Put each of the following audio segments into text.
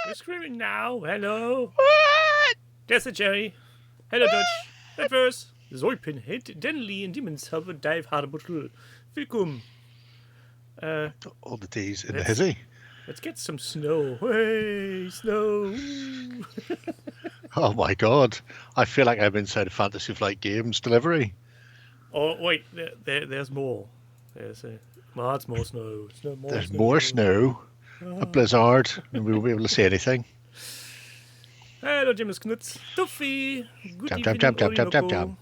You're screaming now. Hello. What? There's a Jerry. Hello, Dutch. Adverse. So, ich bin Denley in Demon's Helper Dive Harbottle. Willkommen. All the D's in the Let's- hizzy. Let's get some snow. Hey, snow. Oh my god. I feel like I'm inside a Fantasy Flight Games delivery. Oh, wait. There's more. There's lots more snow. There's more snow. A blizzard, and we won't be able to see anything. Hello, James Knutz. Tuffy. Good Jump, evening, jump, jump, jump, jump, Orinoco.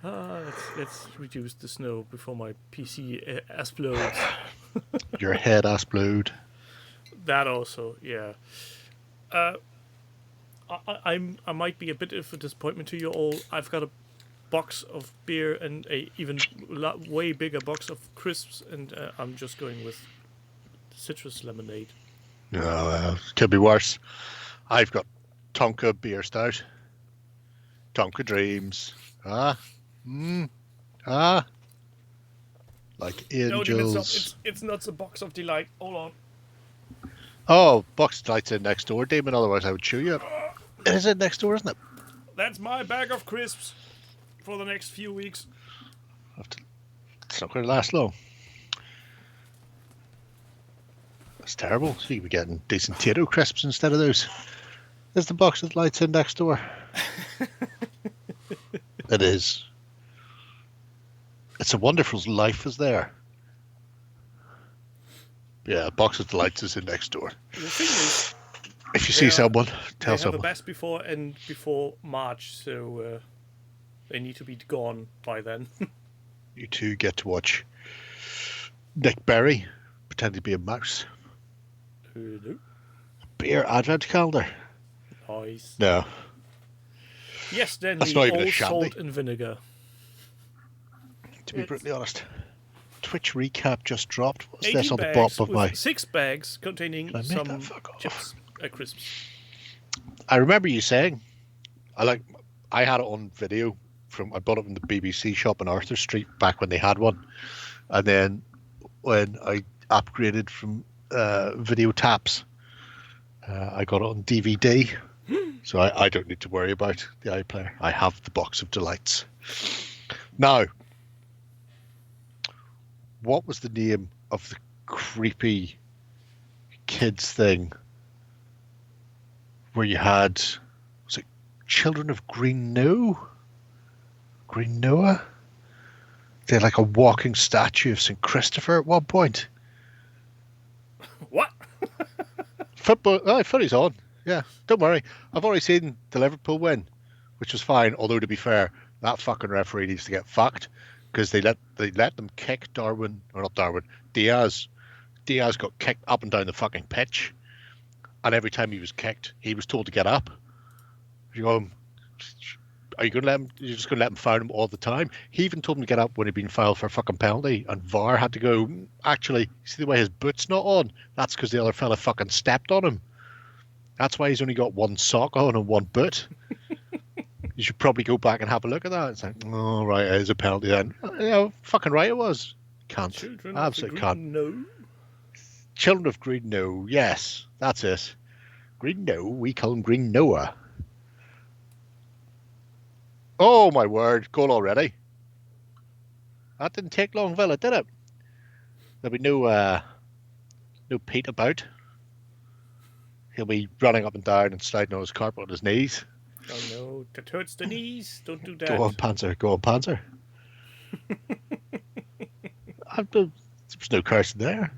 jump. Let's reduce the snow before my PC explodes. Your head ass blowed. That also, yeah. I might be a bit of a disappointment to you all. I've got a box of beer and a even way bigger box of crisps, and I'm just going with citrus lemonade. No, could be worse. I've got Tonka beer stout. Tonka dreams. Like No, Jim, angels. it's not a box of delight. Hold on. Oh, box delights in next door, Damon. Otherwise, I would chew you up. It is in next door, isn't it? That's my bag of crisps for the next few weeks. It's not going to last long. That's terrible. So you could be getting decent Tato crisps instead of those. There's the box of lights in next door. It is. It's a wonderful life is there. Yeah, a box of delights is in next door. The thing is, If you see someone, tell they have a someone. best before and before March, so they need to be gone by then. You two get to watch Nick Berry pretend to be a mouse. No. Beer advent calendar. Nice. No. Yes, then That's the not even a old shandy. salt and vinegar. To be brutally honest. Twitch recap just dropped. What's 80 this on the bags bottom of with my... 6 bags containing Can I make some that fuck off? chips, crisps. I remember you saying, I had it on video I bought it from the BBC shop on Arthur Street back when they had one. And then when I upgraded from video taps, I got it on DVD. So I don't need to worry about the iPlayer. I have the box of delights. Now, what was the name of the creepy kids thing where you had, was it Children of Green Noah? They had like a walking statue of St. Christopher at one point. What? Football, footy's on. Yeah, don't worry. I've already seen the Liverpool win, which was fine. Although to be fair, that fucking referee needs to get fucked because they let them kick Diaz. Diaz got kicked up and down the fucking pitch, and every time he was kicked, he was told to get up. You go, Are you going to let him? You're just going to let him foul him all the time? He even told him to get up when he'd been fouled for a fucking penalty, and VAR had to go. Actually, see the way his boot's not on? That's because the other fella fucking stepped on him. That's why he's only got one sock on and one boot. You should probably go back and have a look at that. It's like, oh right, it is a penalty then. Fucking right it was. Can't. Children Absolutely of the can't. green, no. Children of Green No. Yes, that's it. Green No. We call him Green Noah. Oh my word! Goal already. That didn't take long, Villa, did it? There'll be no Pete about. He'll be running up and down and sliding on his carpet on his knees. Oh no, that hurts the knees. Don't do that. Go on, Panzer. Go on, Panzer. There's no cursing there.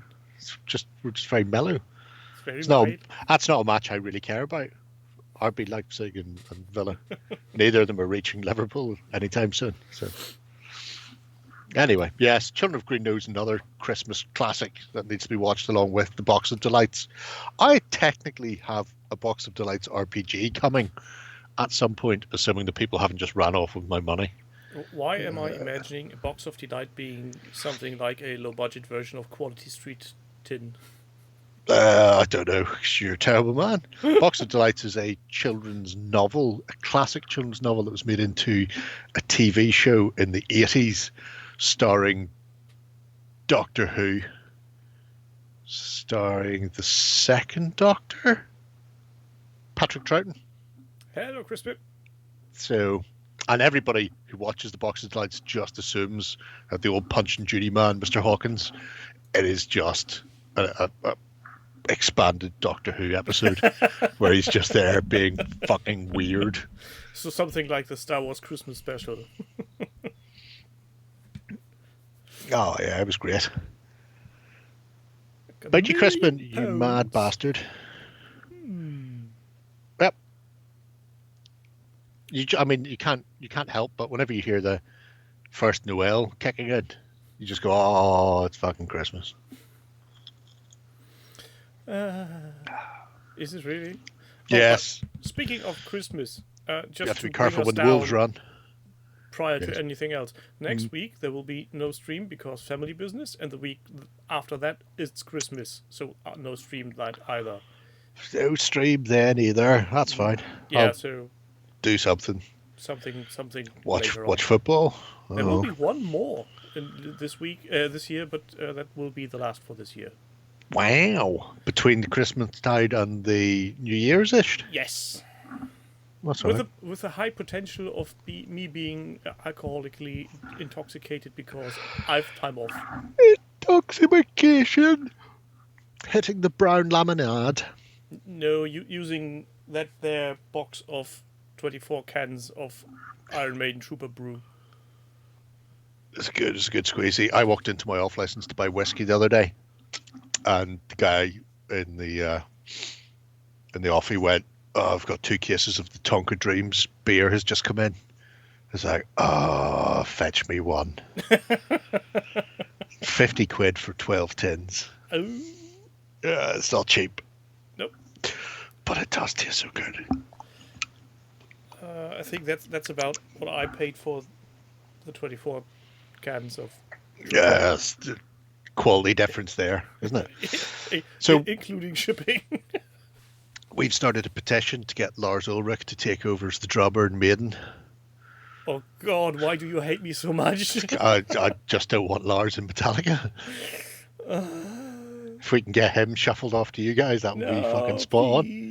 We're just very mellow. It's very That's not a match I really care about. RB Leipzig and Villa. Neither of them are reaching Liverpool anytime soon. So anyway, yes, Children of Green Nose, another Christmas classic that needs to be watched along with the Box of Delights. I technically have a Box of Delights RPG coming at some point, assuming the people haven't just ran off with my money. Why am I imagining a Box of Delight being something like a low-budget version of Quality Street Tin? I don't know. You're a terrible man. Box of Delights is a children's novel, a classic children's novel that was made into a TV show in the 80s, starring Doctor Who, starring the second Doctor, Patrick Troughton. Hello, Crispy. So, and everybody who watches the Box of Delights just assumes that the old Punch and Judy man, Mr. Hawkins, it is just a expanded Doctor Who episode where he's just there being fucking weird. So something like the Star Wars Christmas special. Oh yeah, it was great. About you, Crispin, you mad bastard. Yep. You can't help but whenever you hear the first Noel kicking in, you just go, oh, it's fucking Christmas. Is it really? Yes. Speaking of Christmas, just you have to be bring careful us when the down wolves run. Prior Yes. to anything else, next week there will be no stream because family business, and the week after that it's Christmas, so no stream that either. No stream then either. That's fine. Yeah, so do something. Something. Watch later on. football. There will be one more this year, but that will be the last for this year. Wow! Between the Christmas tide and the New Year's ish. Yes. That's right. With a high potential of me being alcoholically intoxicated because I've time off. Intoxication. Hitting the brown laminade. No, using that there box of 24 cans of Iron Maiden Trooper Brew. It's good. It's a good squeezy. I walked into my off license to buy whiskey the other day, and the guy in the offie went, "Oh, I've got 2 cases of the Tonka Dreams beer has just come in." It's like, "Oh, fetch me one." 50 quid for 12 tins. Oh. Yeah, it's not cheap. Nope. But it does taste so good. I think that's about what I paid for the 24 cans of. Yes, the quality difference there, isn't it? So, including shipping. We've started a petition to get Lars Ulrich to take over as the drummer in Maiden. Oh God, why do you hate me so much? I just don't want Lars in Metallica. If we can get him shuffled off to you guys, that would be fucking spot on.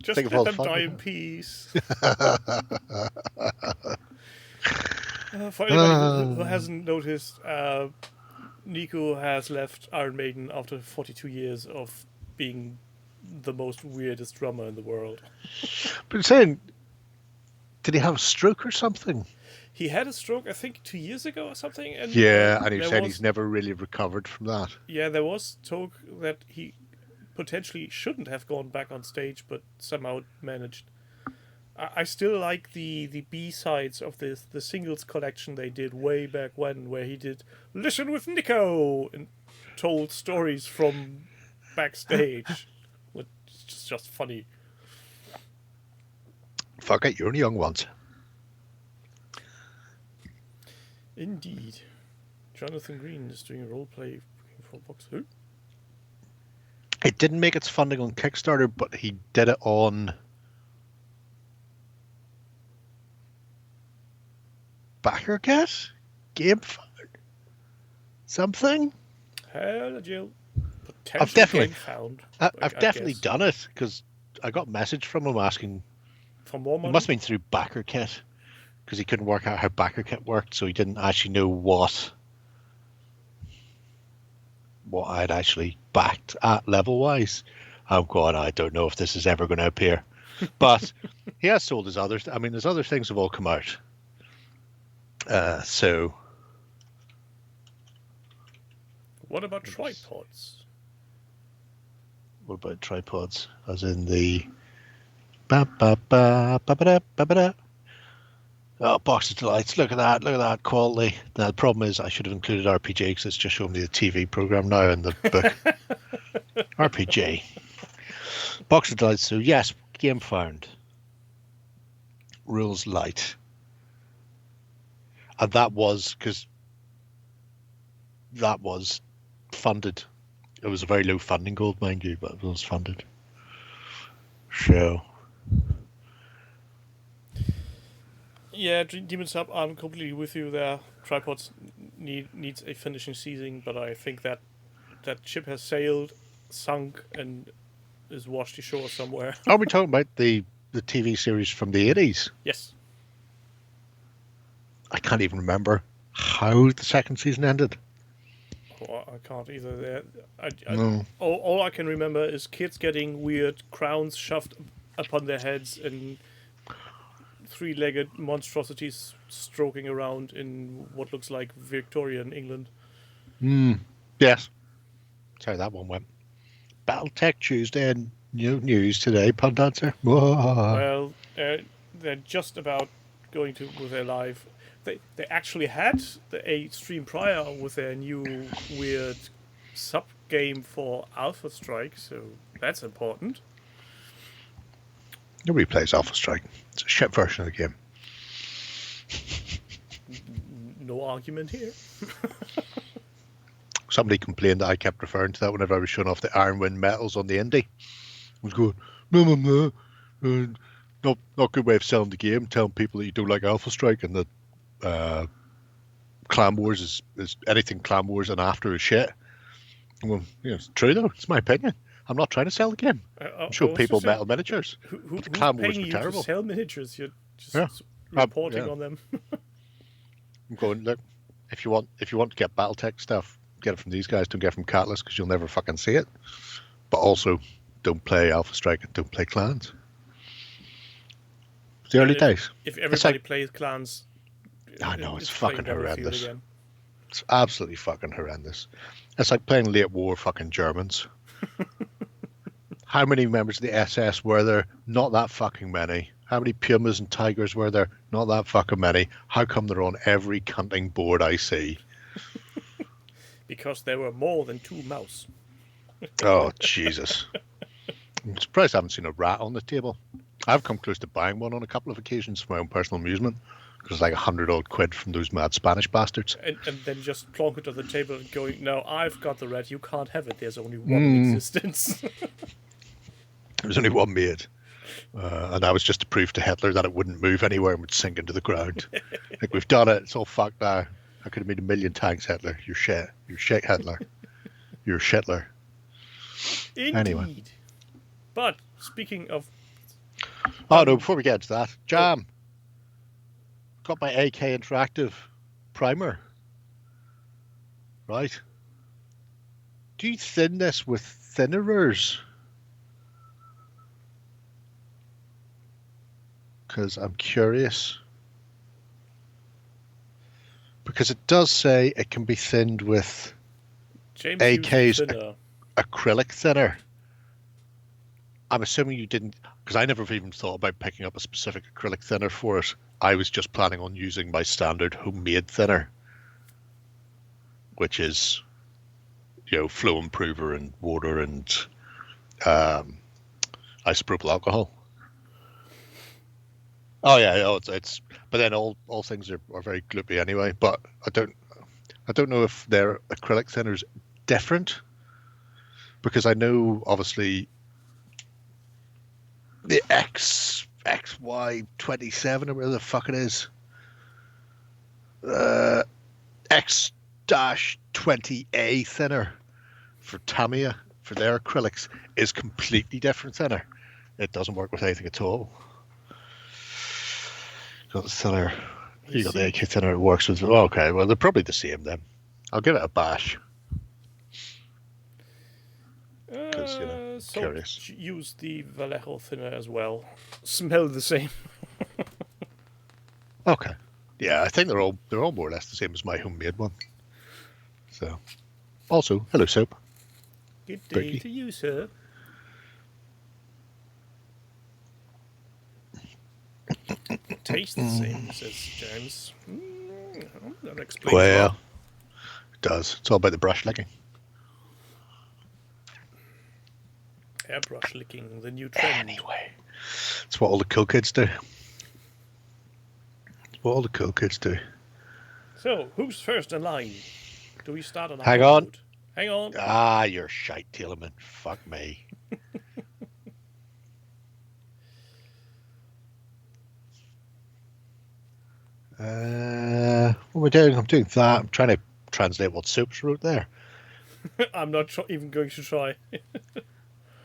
Just let them die in peace. For anybody who hasn't noticed, Nico has left Iron Maiden after 42 years of being the most weirdest drummer in the world. But saying, did he have a stroke or something? He had a stroke, I think, 2 years ago or something. And and he said he's never really recovered from that. Yeah, there was talk that he potentially shouldn't have gone back on stage, but somehow managed. I still like the B-sides of the singles collection they did way back when, where he did Listen with Nico and told stories from backstage. Which is just funny. Fuck it, you're only young once. Indeed. Jonathan Green is doing a roleplay for Box. Who? It didn't make its funding on Kickstarter, but he did it on BackerCat? GameFound? Something? Hell, Jill. I've definitely, found. I've definitely done it because I got a message from him asking. For more money? It must have been through BackerKit because he couldn't work out how BackerKit worked, so he didn't actually know what I'd actually backed at level wise. I'm going, I don't know if this is ever going to appear, but he has sold his others. I mean, his other things have all come out. So. What about tripods? What about tripods? As in the ba ba ba ba ba ba ba. Oh, Box of Delights! Look at that quality. Now the problem is I should have included RPG because it's just showing me the TV program now in the book. RPG. Box of Delights. So yes, game found. Rules light. And that was because that was funded. It was a very low funding goal, mind you, but it was funded. So. Yeah, Demon's Up, I'm completely with you there. Tripods needs a finishing season, but I think that ship has sailed, sunk, and is washed ashore somewhere. Are we talking about the TV series from the 80s? Yes. I can't even remember how the second season ended. Oh, I can't either. No. All I can remember is kids getting weird crowns shoved upon their heads and three-legged monstrosities stroking around in what looks like Victorian England. Yes. That's how that one went. Battletech Tuesday and news today, Pun Dancer. Well, they're just about going to with their live. They actually had a stream prior with their new weird sub game for Alpha Strike, so that's important. Nobody plays Alpha Strike. It's a shit version of the game. No argument here. Somebody complained that I kept referring to that whenever I was showing off the Ironwind medals on the indie. I was going, no. Not good way of selling the game, telling people that you don't like Alpha Strike and that Clan Wars is anything Clan Wars and after is shit. Well, it's true though. It's my opinion. I'm not trying to sell the game. I'm showing people metal miniatures. Who's Clan Wars paying were you terrible. to sell miniatures? You're just reporting on them. I'm going, look, if you want to get BattleTech stuff, get it from these guys. Don't get it from Catalyst because you'll never fucking see it. But also, don't play Alpha Strike and don't play Clans. It's the early days. If everybody plays Clans, I know it's fucking horrendous. It's absolutely fucking horrendous. It's like playing late war fucking Germans. How many members of the SS were there? Not that fucking many. How many Pumas and Tigers were there? Not that fucking many. How come they're on every cunting board I see? Because there were more than 2 mouse. Oh, Jesus. I'm surprised I haven't seen a rat on the table. I've come close to buying one on a couple of occasions for my own personal amusement. Because it's like 100-odd quid from those mad Spanish bastards. And then just plonk it on the table and going, no, I've got the rat, you can't have it. There's only one in existence. There's only one made. And that was just to prove to Hitler that it wouldn't move anywhere and would sink into the ground. Like, we've done it. It's all fucked now. I could have made 1,000,000 tanks, Hitler. You're shit. You're shit, Hitler. You're Shitler. Indeed. Anyway. But, speaking of... Oh, no, before we get into that. Jam. Got my AK Interactive primer. Right. Do you thin this with thinnerers? Because I'm curious. Because it does say it can be thinned with James AK's acrylic thinner. I'm assuming you didn't, because I never even thought about picking up a specific acrylic thinner for it. I was just planning on using my standard homemade thinner, which is, flow improver and water and isopropyl alcohol. Oh yeah, oh, it's but then all things are very gloopy anyway. But I don't know if their acrylic thinner's different because I know obviously the XY27 or whatever the fuck it is, X dash 20A thinner for Tamiya for their acrylics is completely different thinner. It doesn't work with anything at all. Got the thinner. You got the AK thinner. It works with. Okay, well they're probably the same then. I'll give it a bash. Because curious. Use the Vallejo thinner as well. Smell the same. Okay. Yeah, I think they're all more or less the same as my homemade one. So, also, hello soap. Good day to you, sir. Tastes the same, says James. That explains well, well. It does. It's all about the brush licking. Airbrush licking, the new trend. Anyway, it's what all the cool kids do. It's what all the cool kids do. So, who's first in line? Do we start on a Hang on. Note? Hang on. Ah, you're shite, Telemann. Fuck me. What am I doing? I'm doing that. I'm trying to translate what Soaps wrote there. I'm not even going to try.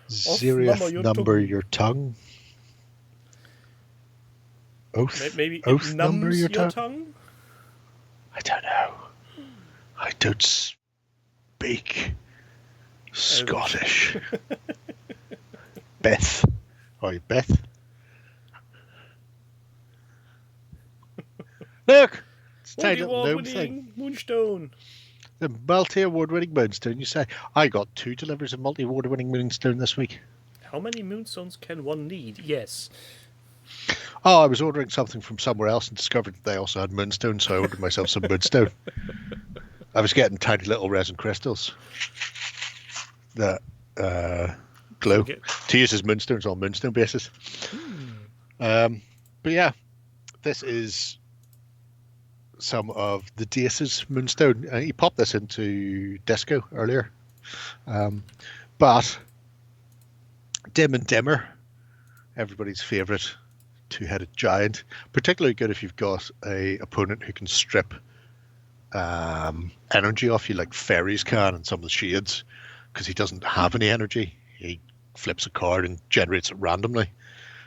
Serious number your tongue. Oath. Maybe oath it number numbs your your tongue? tongue? I don't know. I don't speak Scottish. Beth. Oh, you Beth? Look! It's a tiny little gnome thing. Moonstone. The multi-award-winning Moonstone. You say, I got 2 deliveries of multi-award-winning Moonstone this week. How many Moonstones can one need? Yes. Oh, I was ordering something from somewhere else and discovered that they also had Moonstone, so I ordered myself some Moonstone. I was getting tiny little resin crystals that glow to use as Moonstones on Moonstone basis. But yeah, this is some of the Dace's Moonstone. He popped this into Disco earlier. But Dim and Dimmer, everybody's favourite two-headed giant, particularly good if you've got a opponent who can strip energy off you like Fairies can and some of the shades, because he doesn't have any energy. He flips a card and generates it randomly.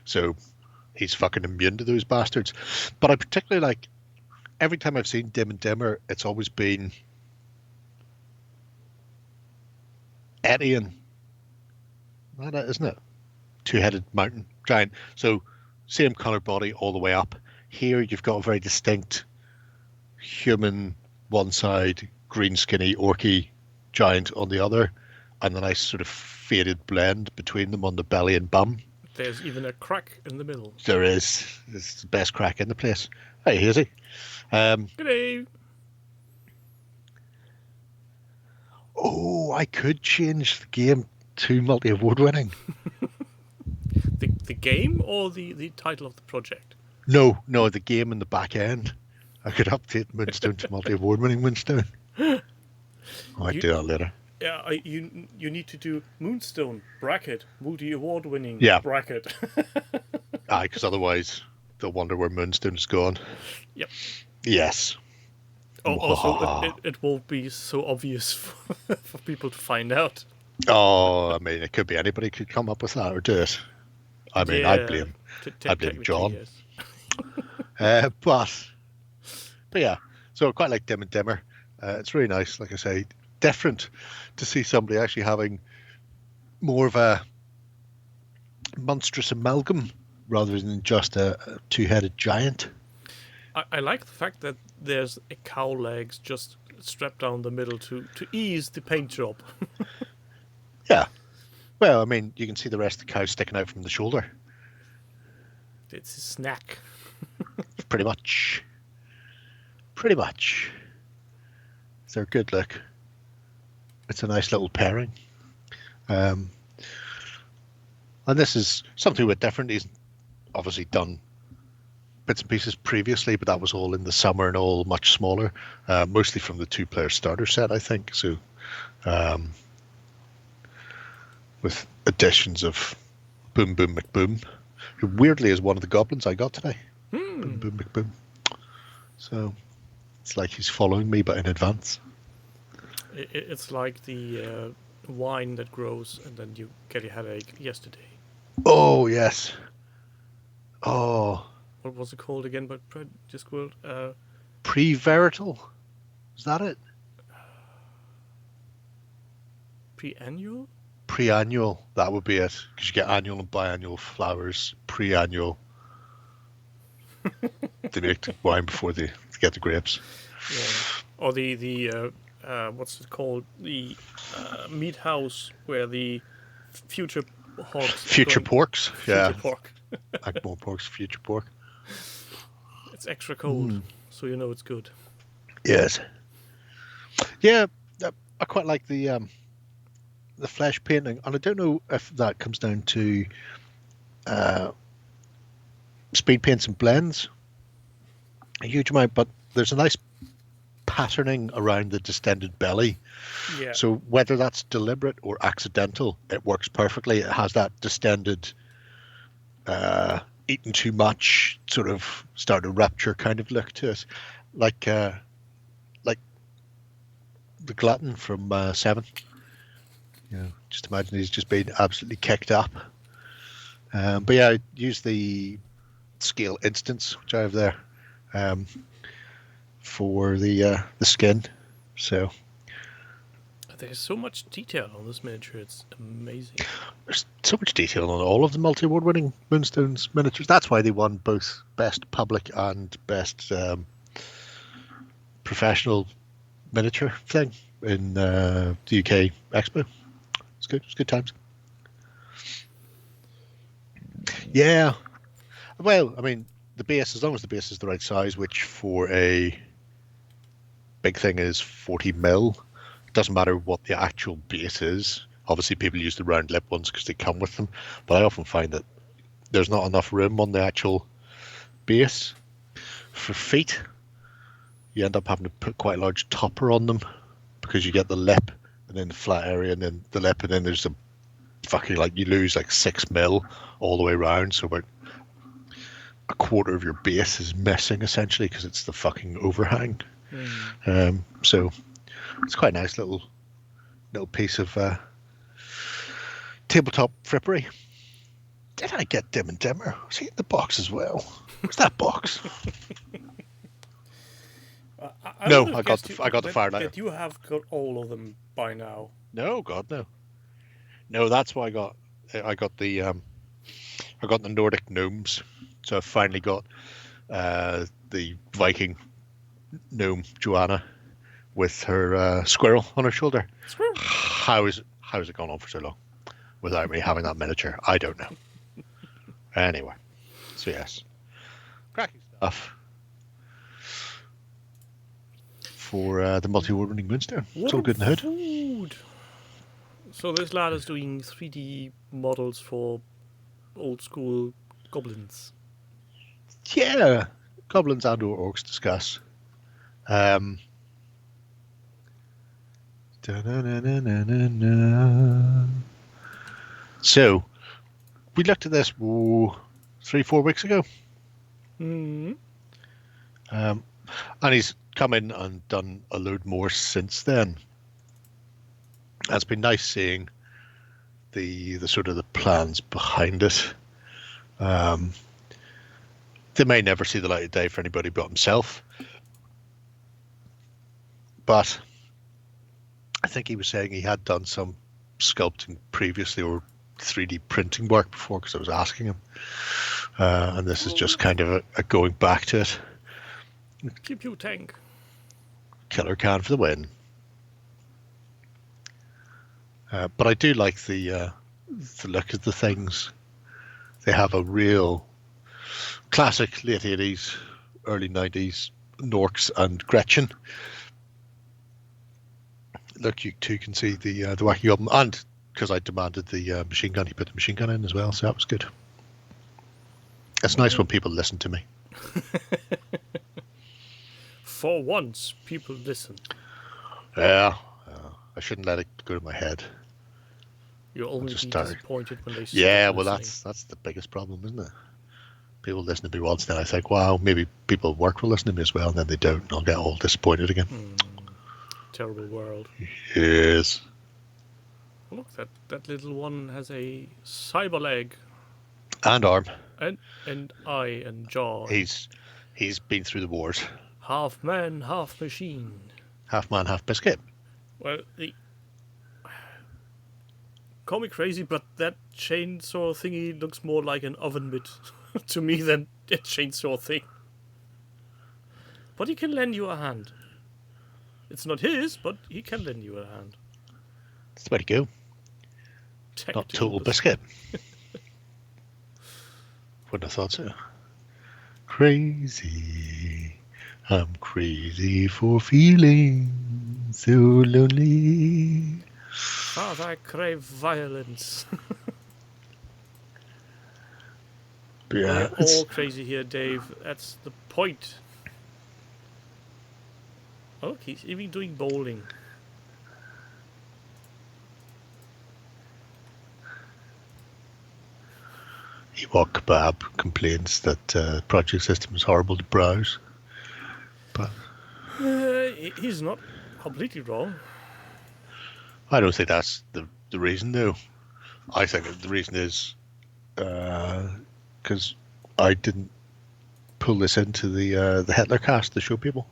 So he's fucking immune to those bastards. But I particularly like, every time I've seen Dim and Dimmer, it's always been Etienne. Isn't it? Two-headed mountain giant. So same colour body all the way up. Here you've got a very distinct human one side, green skinny orky giant on the other, and a nice sort of faded blend between them on the belly and bum. There's even a crack in the middle. There is. It's the best crack in the place. Hey, here's he. Good day. Oh, I could change the game to multi-award winning. The game or the title of the project? No, the game in the back end. I could update Moonstone to multi-award winning Moonstone. I might do that later. Yeah, you need to do Moonstone bracket multi-award winning bracket. Aye, because otherwise they'll wonder where Moonstone's gone. Yep. Yes. Also, it won't be so obvious for people to find out. Oh, I mean, it could be anybody could come up with that or do it. I mean, I blame John. Yes. But yeah, so I quite like Dim and Dimmer. It's really nice, like I say, different to see somebody actually having more of a monstrous amalgam rather than just a two-headed giant. I like the fact that there's a cow legs just strapped down the middle to ease the paint job. Yeah. Well, I mean, you can see the rest of the cow sticking out from the shoulder. It's a snack. Pretty much. They're a good look. It's a nice little pairing. And this is something a bit different. He's obviously done bits and pieces previously, but that was all in the summer and all much smaller, mostly from the 2-player starter set, I think. So, with additions of Boom Boom McBoom, who weirdly is one of the goblins I got today. Boom Boom McBoom. So it's like he's following me, but in advance. It's like the wine that grows and then you get a headache yesterday. Oh, yes. Oh. What was it called again? But Discworld? Pre-verital? Is that it? Pre-annual? Pre-annual. That would be it. Because you get annual and biannual flowers. Pre-annual. They make the wine before they get the grapes. Yeah. Or the what's it called? The meat house where the future hogs. Future porks. Future pork. More porks, future pork. It's extra cold, so you know it's good. Yes. Yeah, I quite like the flesh painting, and I don't know if that comes down to speed paints and blends a huge amount, but there's a nice patterning around the distended belly. Yeah. So whether that's deliberate or accidental, it works perfectly. It has that distended, eaten too much, sort of start a rupture kind of look to it, like the glutton from 7. Just imagine he's just been absolutely kicked up. But yeah, I use the scale instance which I have there for the skin. So there's so much detail on this miniature. It's amazing. There's so much detail on all of the multi-award winning Moonstones miniatures. That's why they won both Best Public and Best Professional Miniature thing in the UK Expo. It's good. It's good times. Yeah. Well, I mean, the base, as long as the base is the right size, which for a big thing is 40 mil, it doesn't matter what the actual base is. Obviously, people use the round lip ones because they come with them, but I often find that there's not enough room on the actual base for feet. You end up having to put quite a large topper on them because you get the lip and then the flat area and then the lip, and then there's a fucking, like, you lose like 6 mil all the way around, so about a quarter of your base is missing essentially because it's the fucking overhang. So it's quite a nice little piece of tabletop frippery. Did I get Dim and Dimmer? Was he in the box as well? Where's that box? I got the Firelighter. That you have got all of them by now. No, God, no. No, that's why I got the Nordic gnomes. So I finally got the Viking gnome Joanna with her squirrel on her shoulder. Squirrel. How is it gone on for so long without me having that miniature? I don't know. Anyway, so yes, cracking stuff for the multi-award winning Moonstone. It's all good in the hood. Food. So this lad is doing 3D models for old school goblins. Yeah, goblins and or orcs discuss. So we looked at this 3-4 weeks ago. Mm-hmm. And he's come in and done a load more since then. It's been nice seeing the sort of the plans behind it. They may never see the light of day for anybody but himself. But I think he was saying he had done some sculpting previously or 3D printing work before because I was asking him. And this is just kind of a going back to it. Pew pew tank. Killer can for the win. But I do like the look of the things. They have a real classic late 80s, early 90s Norks and Gretchen. Look, you too can see the wacky goblin, and because I demanded the machine gun, he put the machine gun in as well, so that was good. It's nice when people listen to me. For once, people listen. Yeah, I shouldn't let it go to my head. You'll only just be start. disappointed when they stop Yeah, well, listening. that's the biggest problem, isn't it? People listen to me once, then I think, wow, maybe people at work will listen to me as well, and then they don't, and I'll get all disappointed again. Terrible world. Yes. Look, that little one has a cyber leg. And arm. And eye and jaw. He's been through the wars. Half man, half machine. Half man, half biscuit. Well, call me crazy, but that chainsaw thingy looks more like an oven mitt to me than a chainsaw thing. But he can lend you a hand. It's not his, but he can lend you a hand. That's the way to go. Not total biscuit. Wouldn't have thought so. Crazy. I'm crazy for feeling so lonely. Father, I crave violence. Yeah, we're all crazy here, Dave. That's the point. Oh, look, he's even doing bowling. Ewok Kebab complains that Project System is horrible to browse. But he's not completely wrong. I don't think that's the reason, though. I think the reason is because I didn't pull this into the Hitler cast to show people.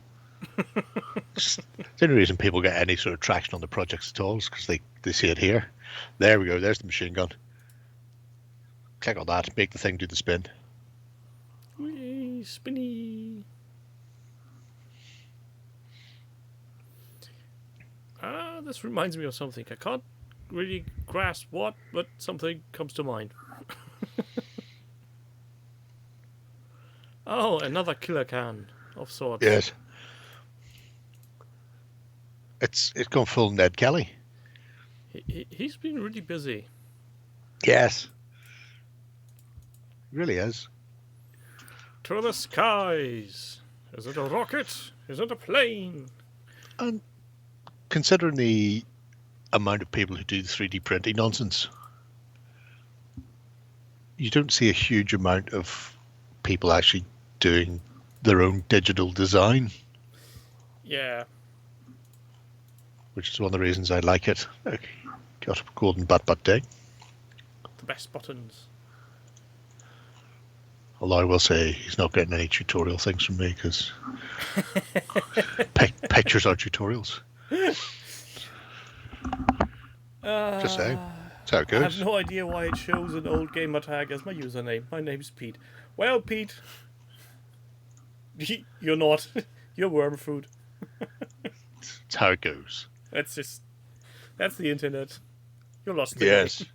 The only reason people get any sort of traction on the projects at all is because they see it here. There we go. There's the machine gun. Click on that. Make the thing do the spin. Whee, spinny. This reminds me of something. I can't really grasp what, but something comes to mind. Oh, another killer can of sorts. Yes. It's gone full Ned Kelly. He's been really busy. Yes. He really is. To the skies. Is it a rocket? Is it a plane? And considering the amount of people who do the 3D printing nonsense, you don't see a huge amount of people actually doing their own digital design. Yeah. Which is one of the reasons I like it. Got a golden butt day. The best buttons. Although I will say he's not getting any tutorial things from me because pictures are tutorials. Just saying. That's how it goes. I have no idea why it shows an old gamer tag as my username. My name's Pete. Well, Pete, you're not. You're worm food. That's how it goes. That's the internet. You're lost. Yes.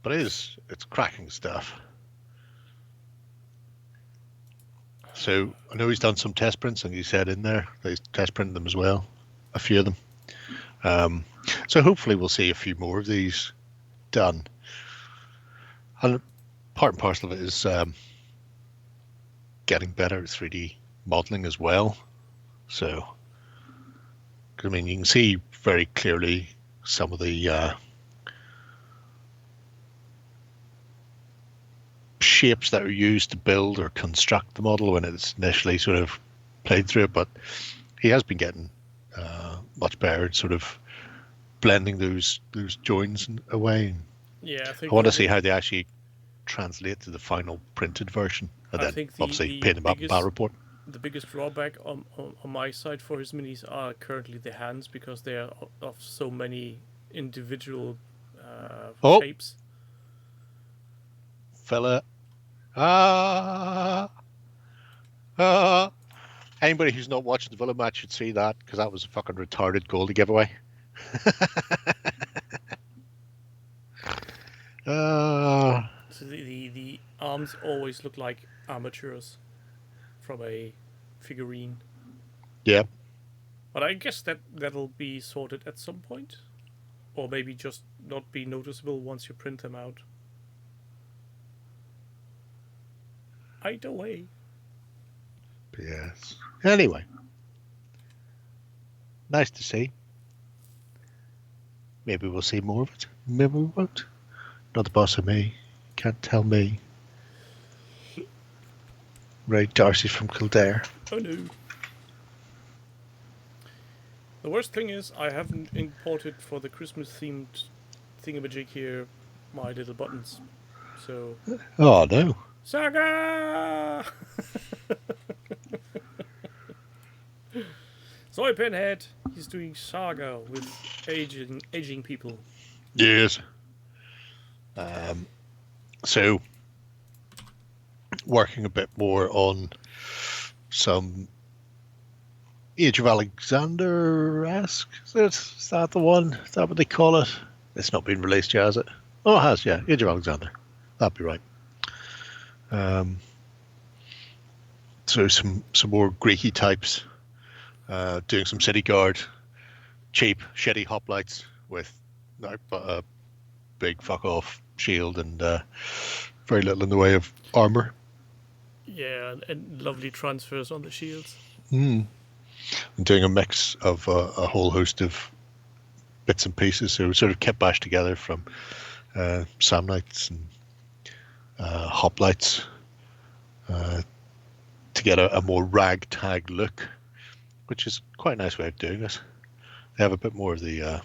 But it's cracking stuff. So I know he's done some test prints, and he said in there that he's test printed them as well, a few of them. So hopefully we'll see a few more of these done. And part and parcel of it is getting better at 3D modeling as well. So, I mean, you can see very clearly some of the shapes that are used to build or construct the model when it's initially sort of played through it, but he has been getting much better at sort of blending those joins away. Yeah, I want to see how they actually translate to the final printed version, and then obviously paint them up in Battle Report. The biggest drawback on my side for his minis are currently the hands, because they are of so many individual shapes. Fella. Anybody who's not watching the Villa match should see that, because that was a fucking retarded goalie giveaway. So the arms always look like armatures from a figurine. Yeah. But I guess that'll be sorted at some point. Or maybe just not be noticeable once you print them out. Either way. Yes. Anyway. Nice to see. Maybe we'll see more of it. Maybe we won't. Not the boss of me. Can't tell me. Right, Darcy's from Kildare. Oh no. The worst thing is I haven't imported for the Christmas themed thingamajig here my little buttons. So. Oh no. Saga! Soy Pinhead, he's doing Saga with aging people. Yes. So, working a bit more on some Age of Alexander-esque. Is that the one? Is that what they call it? It's not been released yet, has it? Oh, it has, yeah. Age of Alexander. That'd be right. So some more Greeky types. Doing some city guard, cheap, shitty hoplites with a big fuck off shield and very little in the way of armor. Yeah, and lovely transfers on the shields. I'm doing a mix of a whole host of bits and pieces, so sort of kept bashed together from Samnites and hoplites to get a more ragtag look, which is quite a nice way of doing it. They have a bit more of the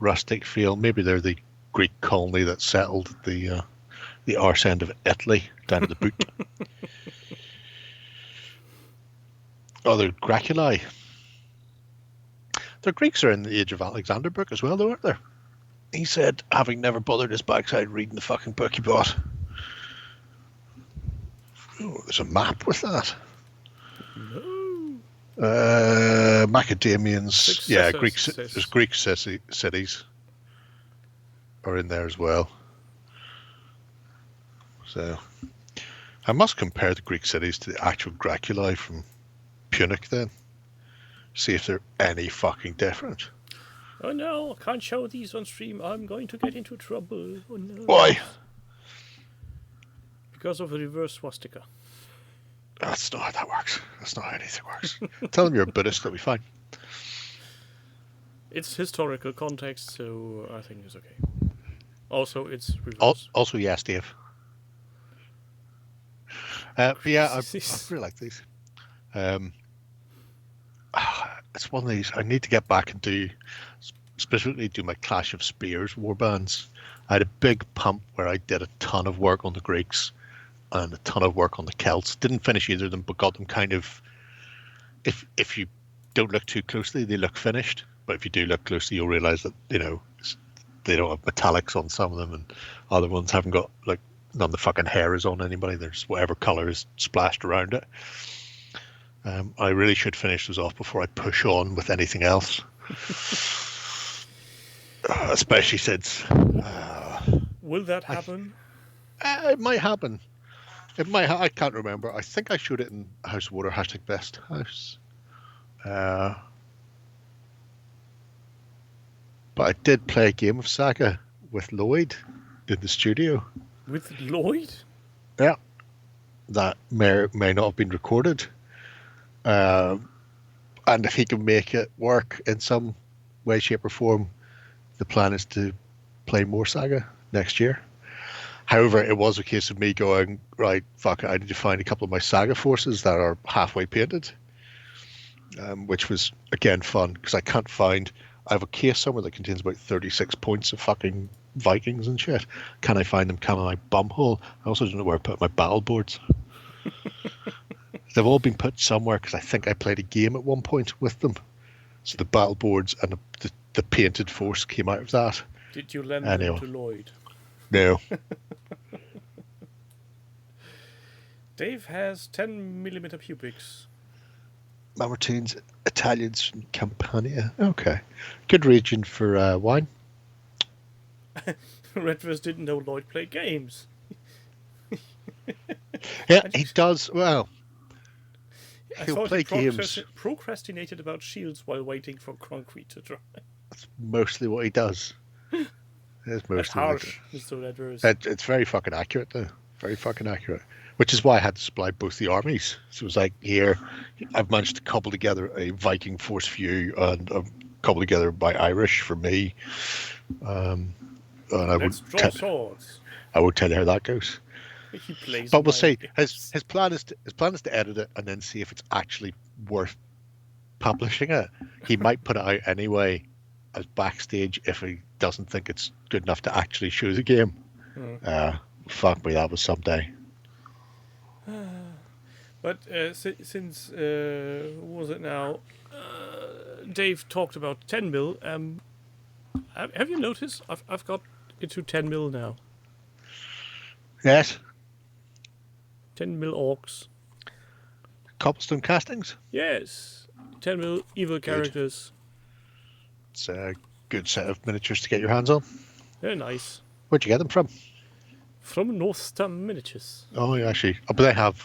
rustic feel. Maybe they're the Greek colony that settled the arse end of Italy down at the boot. Oh, they're Graculi. The Greeks are in the Age of Alexander book as well, though, aren't there? He said, having never bothered his backside reading the fucking book he bought. Oh, there's a map with that. No. Macedonians, there's Greek cities are in there as well. So I must compare the Greek cities to the actual Graculi from Punic then. See if they're any fucking different. Oh no, I can't show these on stream. I'm going to get into trouble. Oh no. Why? Because of a reverse swastika. That's not how that works. That's not how anything works. Tell them you're a Buddhist, they'll be fine. It's historical context, so I think it's okay. Also, it's reverse. Also, yes, Dave. But yeah, I really like these. It's one of these. I need to get back and specifically do my Clash of Spears warbands. I had a big pump where I did a ton of work on the Greeks and a ton of work on the Celts. Didn't finish either of them, but got them kind of. If you don't look too closely, they look finished. But if you do look closely, you'll realize that they don't have metallics on some of them, and other ones haven't got like none of the fucking hair is on anybody. There's whatever color is splashed around it. I really should finish those off before I push on with anything else. Especially since. Will that happen? It might happen. It might. I can't remember. I think I showed it in House of Water #Best House. But I did play a game of Saga with Lloyd in the studio. With Lloyd? Yeah. That may not have been recorded. And if he can make it work in some way, shape, or form, the plan is to play more Saga next year. However, it was a case of me going, right, fuck it, I need to find a couple of my Saga forces that are halfway painted, which was, again, fun, because I have a case somewhere that contains about 36 points of fucking Vikings and shit. Can I find them? Can I bumhole? I also don't know where I put my battle boards. They've all been put somewhere because I think I played a game at one point with them. So the battle boards and the painted force came out of that. Did you lend them to Lloyd? No. Dave has 10mm pubics. Mamertines, Italians from Campania. Okay. Good region for wine. Redverse didn't know Lloyd played games. Yeah, he does. Well, he'll play games. Procrastinated about shields while waiting for concrete to dry. That's mostly what he does. It's mostly harsh, Mr. Redverse. It's very fucking accurate, though. Very fucking accurate. which is why I had to supply both the armies. So it was like, here, I've managed to cobble together a Viking force for you and a cobble together by Irish for me. And I Let's draw swords. I won't tell you how that goes. He plays. But we'll mind see. His plan is to edit it and then see if it's actually worth publishing it. He might put it out anyway as backstage if he doesn't think it's good enough to actually show the game. Fuck me, that was someday. But since what was it now? Dave talked about 10 mil. Have you noticed? I've got into 10 mil now. Yes. 10 mil orcs. Cobblestone castings. Yes. 10 mil evil characters. It's a good set of miniatures to get your hands on. They're nice. Where'd you get them from? From North Star Miniatures. Oh, yeah, actually. Oh, but they have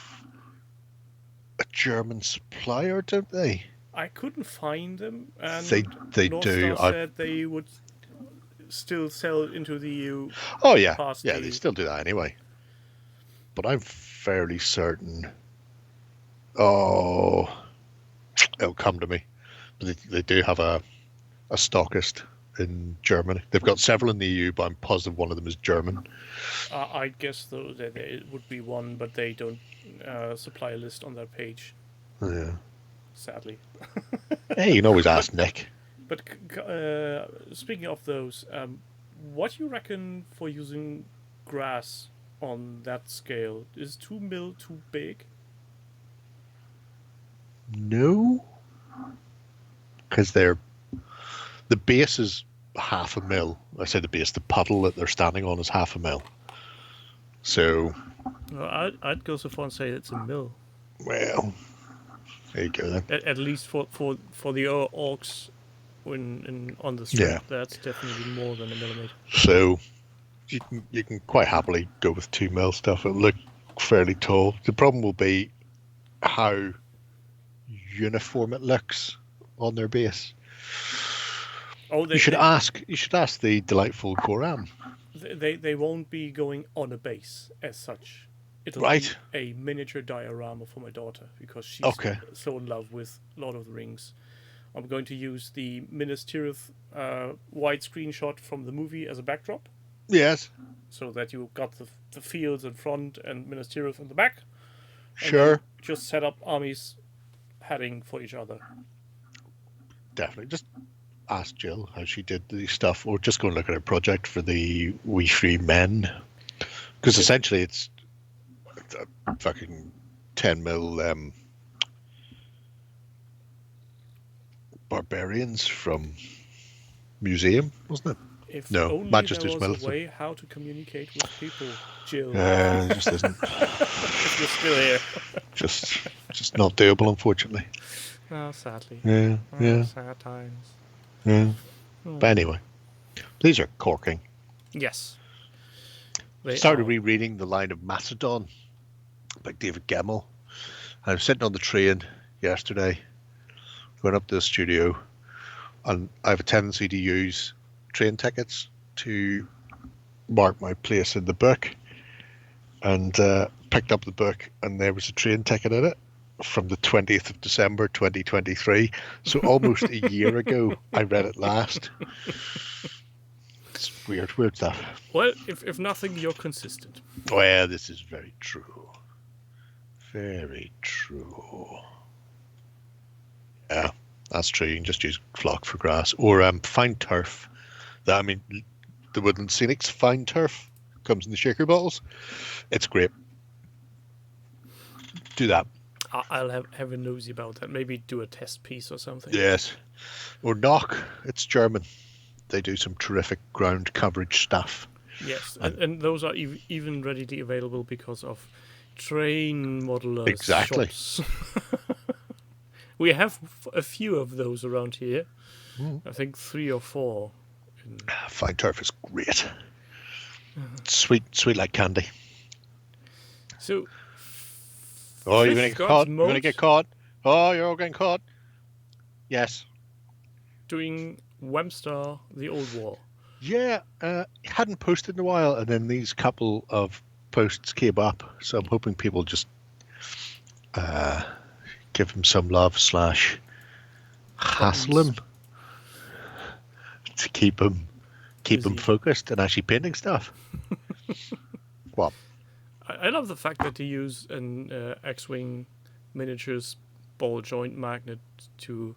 a German supplier, don't they? I couldn't find them, and they North do. Star said they would still sell into the EU. Oh yeah, past yeah, the- they still do that anyway. But I'm fairly certain. Oh, it'll come to me. But they do have a stockist in Germany. They've got several in the EU, but I'm positive one of them is German. I guess though that it would be one, but they don't supply a list on their page. Yeah. Sadly. Hey, you can always ask Nick. But speaking of those, what do you reckon for using grass on that scale? Is 2 mil too big? No, because the base is 0.5 mil. I say the base, the puddle that they're standing on is 0.5 mil. So, Well, I'd go so far and say it's a mil. well, there you go then. At least for the orcs on the strip, Yeah. that's definitely more than a millimeter. So you can quite happily go with 2 mil stuff. It'll look fairly tall. The problem will be how uniform it looks on their base. Oh, You should ask the delightful Goram. They won't be going on a base as such. It'll Right. be a miniature diorama for my daughter because she's Okay. so in love with Lord of the Rings. I'm going to use the Minas Tirith wide screenshot from the movie as a backdrop, Yes, so that you got the fields in front and Minas Tirith in the back. And sure, then just set up armies heading for each other. definitely. Just ask Jill how she did the stuff, or just go and look at her project for the We Free Men, because essentially it's a fucking 10 mil barbarians from museum, wasn't it? If No, only Manchester's there was militant. a way how to communicate with people, Jill. It just isn't. If you're still here. just not doable, unfortunately. Oh, sadly. Yeah, Oh, yeah, sad times. yeah. Oh. But anyway, these are corking. Yes. They Started are. rereading The Line of Macedon by David Gemmell. I was sitting on the train yesterday, going up to the studio, and I have a tendency to use train tickets to mark my place in the book, and picked up the book, and there was a train ticket in it from the 20th of December 2023, so almost a year ago I read it last. It's weird stuff. Well, if nothing, you're consistent. Well, this is very true. Very true. Yeah, that's true. You can just use flock for grass or fine turf. The Woodland Scenics fine turf comes in the shaker bottles. It's great. Do that. I'll have a nosy about that. Maybe do a test piece or something. Yes. Or Knock. It's German. They do some terrific ground coverage stuff. Yes, and those are even readily available because of train modeler Exactly. shops. We have a few of those around here. I think 3 or 4. Fine turf is great. Sweet like candy. So. Oh, you're going to Fifth get God's caught. You're going to Mode get caught. Oh, you're all getting caught. Yes. Doing the Old War. Yeah, hadn't posted in a while, and then these couple of posts came up, so I'm hoping people just give him some love / hassle him to keep him focused and actually painting stuff. Well, I love the fact that they use an X-Wing miniatures ball joint magnet to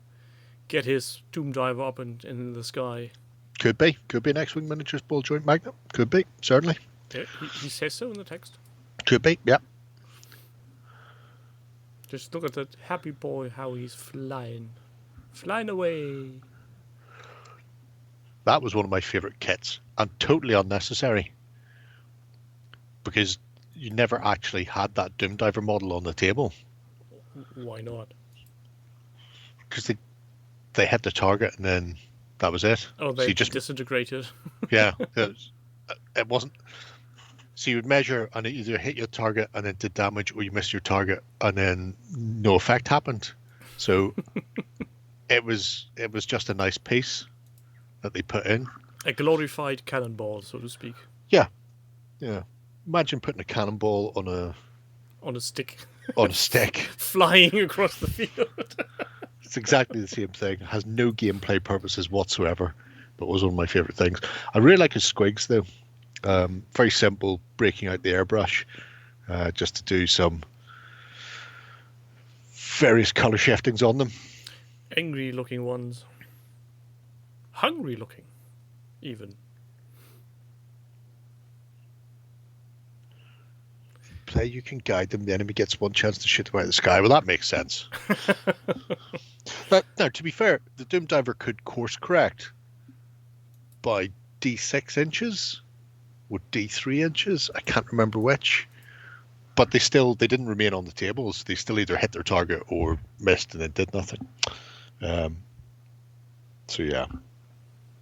get his Doom Diver up in the sky. Could be an X-Wing miniatures ball joint magnet. Could be, certainly. Yeah, he says so in the text. Could be, yeah. Just look at that happy boy, how he's flying away. That was one of my favourite kits, and totally unnecessary, because you never actually had that Doom Diver model on the table. Why not? Because they hit the target and then that was it. Oh, they just disintegrated. Yeah, it wasn't. So you would measure and it either hit your target and then did damage, or you missed your target and then no effect happened. So it was just a nice piece that they put in. A glorified cannonball, so to speak. Yeah. Imagine putting a cannonball on a stick. On a stick. Flying across the field. It's exactly the same thing. It has no gameplay purposes whatsoever, but was one of my favourite things. I really like his squigs, though. Very simple, breaking out the airbrush, just to do some various colour shiftings on them. Angry looking ones. Hungry looking, even. Play you can guide them, the enemy gets one chance to shoot them out of the sky. Well, that makes sense. Now, to be fair, the Doom Diver could course correct by D6 inches or D3 inches. I can't remember which. But they didn't remain on the tables. They still either hit their target or missed and then did nothing. So yeah,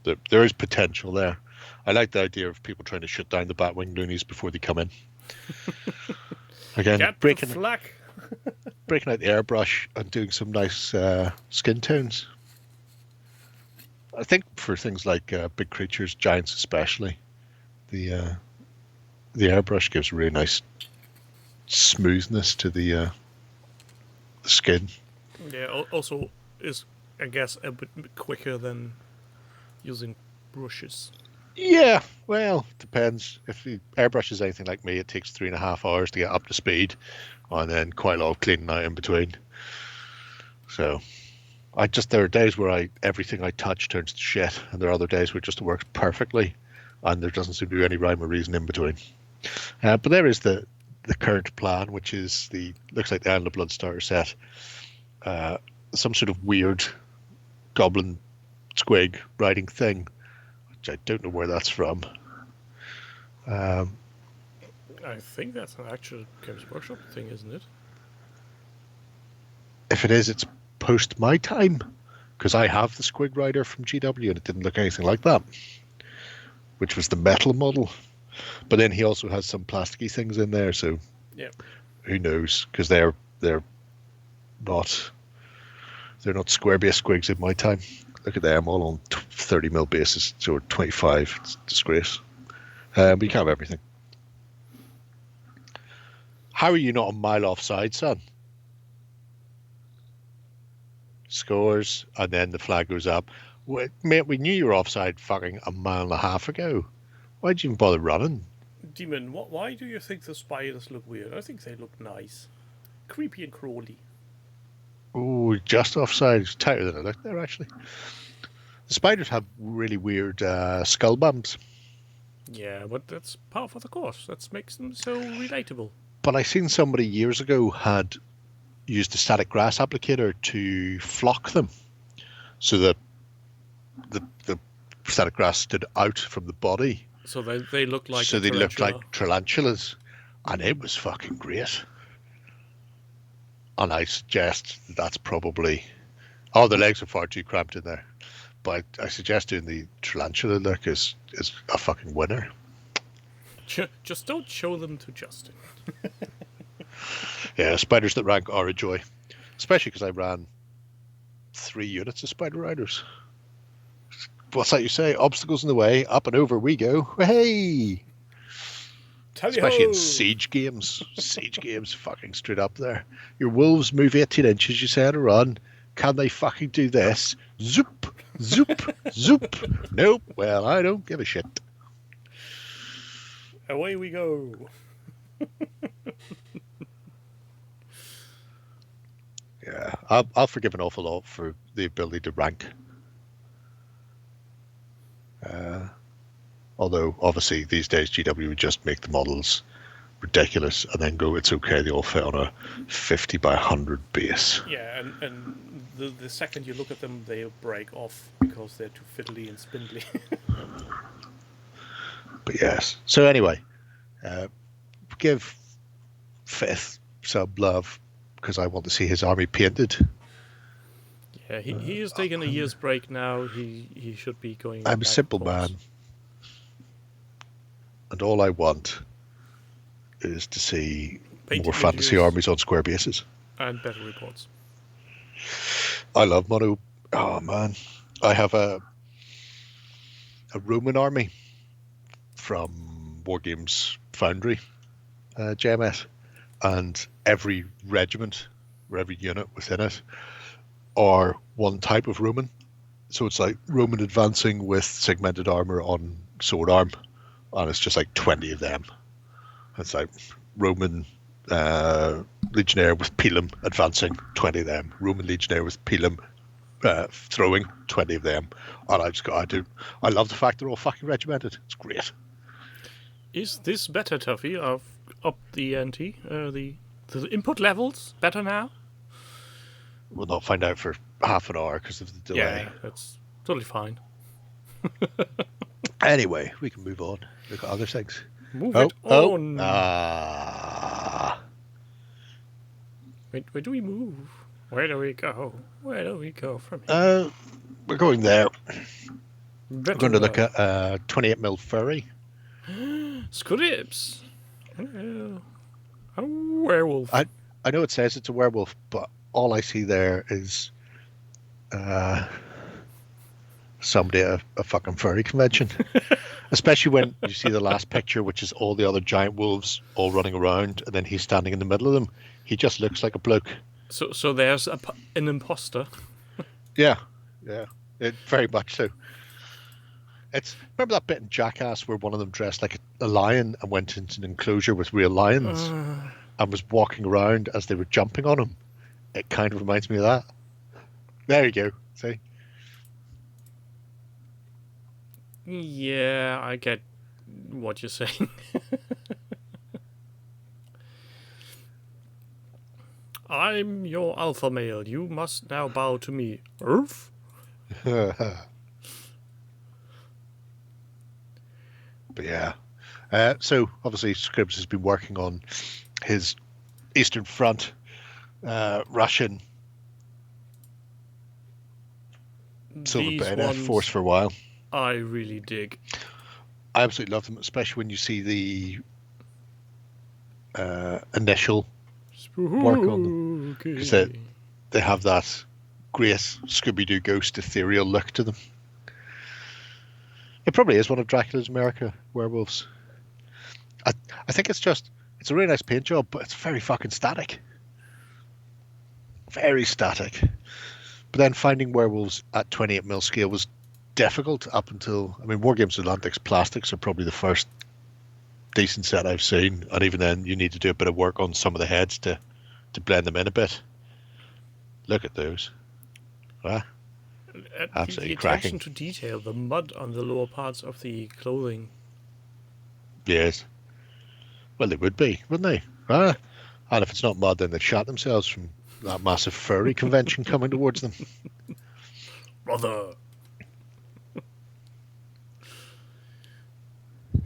there is potential there. I like the idea of people trying to shut down the Batwing loonies before they come in. Again, breaking out the airbrush and doing some nice skin tones. I think for things like big creatures, giants especially, the airbrush gives a really nice smoothness to the skin. Yeah, also is, I guess, a bit quicker than using brushes. Yeah, well, depends. If the airbrush is anything like me, it takes 3.5 hours to get up to speed, and then quite a lot of cleaning out in between. So, there are days where everything I touch turns to shit, and there are other days where it just works perfectly, and there doesn't seem to be any rhyme or reason in between. But there is the current plan, which is looks like the Island of Blood starter set. Some sort of weird goblin squig riding thing. I don't know where that's from. I think that's an actual Games Workshop thing, isn't it? If it is, it's post my time, because I have the Squig Rider from GW and it didn't look anything like that, which was the metal model. But then he also has some plasticky things in there, so yeah, who knows? Because they're not square base squigs in my time. Look at them, all on 30mm basis, or 25. It's a disgrace. But you can't have everything. How are you not a mile offside, son? Scores, and then the flag goes up. Mate, we knew you were offside fucking a mile and a half ago. Why'd you even bother running? Demon, why do you think the spiders look weird? I think they look nice. Creepy and crawly. Oh, just offside. It's tighter than it looked there, actually. The spiders have really weird skull bumps. Yeah, but that's part of the course. That makes them so relatable. But I seen somebody years ago had used a static grass applicator to flock them, so that the static grass stood out from the body. So they look like. So they looked like tarantulas, and it was fucking great. And I suggest that's probably. Oh, the legs are far too cramped in there. But I suggest doing the tarantula look is a fucking winner. Just don't show them to Justin. Yeah, spiders that rank are a joy. Especially because I ran 3 units of Spider Riders. What's that you say? Obstacles in the way, up and over we go. Hey! Especially in Tally-ho! siege games. Siege games fucking straight up there. Your wolves move 18 inches, you say, on a run. Can they fucking do this? Zoop, zoop, zoop. Nope. Well, I don't give a shit. Away we go. Yeah, I'll forgive an awful lot for the ability to rank. Although, obviously, these days GW would just make the models ridiculous and then go, it's okay, they all fit on a 50 by 100 base. Yeah, and the second you look at them, they break off because they're too fiddly and spindly. But yes. So anyway, give Fifth some love because I want to see his army painted. Yeah, he is taking a year's break now. He should be going. I'm a back simple course. man, and all I want is to see Painted more fantasy miniatures armies on square bases. and battle reports. I love mono. Oh man, I have a Roman army from Wargames Foundry, JMS, and every regiment or every unit within it are one type of Roman. So it's like Roman advancing with segmented armor on sword arm, and it's just like 20 of them. It's like Roman legionnaire with pilum advancing, 20 of them. Roman legionnaire with pilum throwing, 20 of them. And I love the fact they're all fucking regimented. It's great. Is this better, Tuffy? I've upped the ante. The input levels better now. We'll not find out for half an hour because of the delay. Yeah, that's totally fine. Anyway, we can move on. Look at other things. Move it on. Where do we move? Where do we go? Where do we go from here? We're going there. Better We're going to look at 28mm furry. Scripts. A werewolf. I know it says it's a werewolf, but all I see there is somebody at a fucking furry convention. Especially when you see the last picture, which is all the other giant wolves all running around, and then he's standing in the middle of them. He just looks like a bloke. So there's an imposter. Yeah, very much so. Remember that bit in Jackass where one of them dressed like a lion and went into an enclosure with real lions and was walking around as they were jumping on him? It kind of reminds me of that. There you go. See? Yeah, I get what you're saying. I'm your alpha male. You must now bow to me. Earth? But yeah. So obviously Scribbs has been working on his Eastern Front Russian Silver These Bayonet ones force for a while. I really dig. I absolutely love them, especially when you see the initial work on them. Because they have that great Scooby-Doo ghost ethereal look to them. It probably is one of Dracula's America werewolves. I think it's a really nice paint job, but it's very fucking static. Very static. But then finding werewolves at 28mm scale was difficult up until, Wargames Atlantic's plastics are probably the first decent set I've seen, and even then you need to do a bit of work on some of the heads to blend them in a bit. Look at those. Absolutely the cracking. attention to detail, the mud on the lower parts of the clothing. Yes. Well, they would be, wouldn't they? And if it's not mud, then they'd shot themselves from that massive furry convention coming towards them. Brother!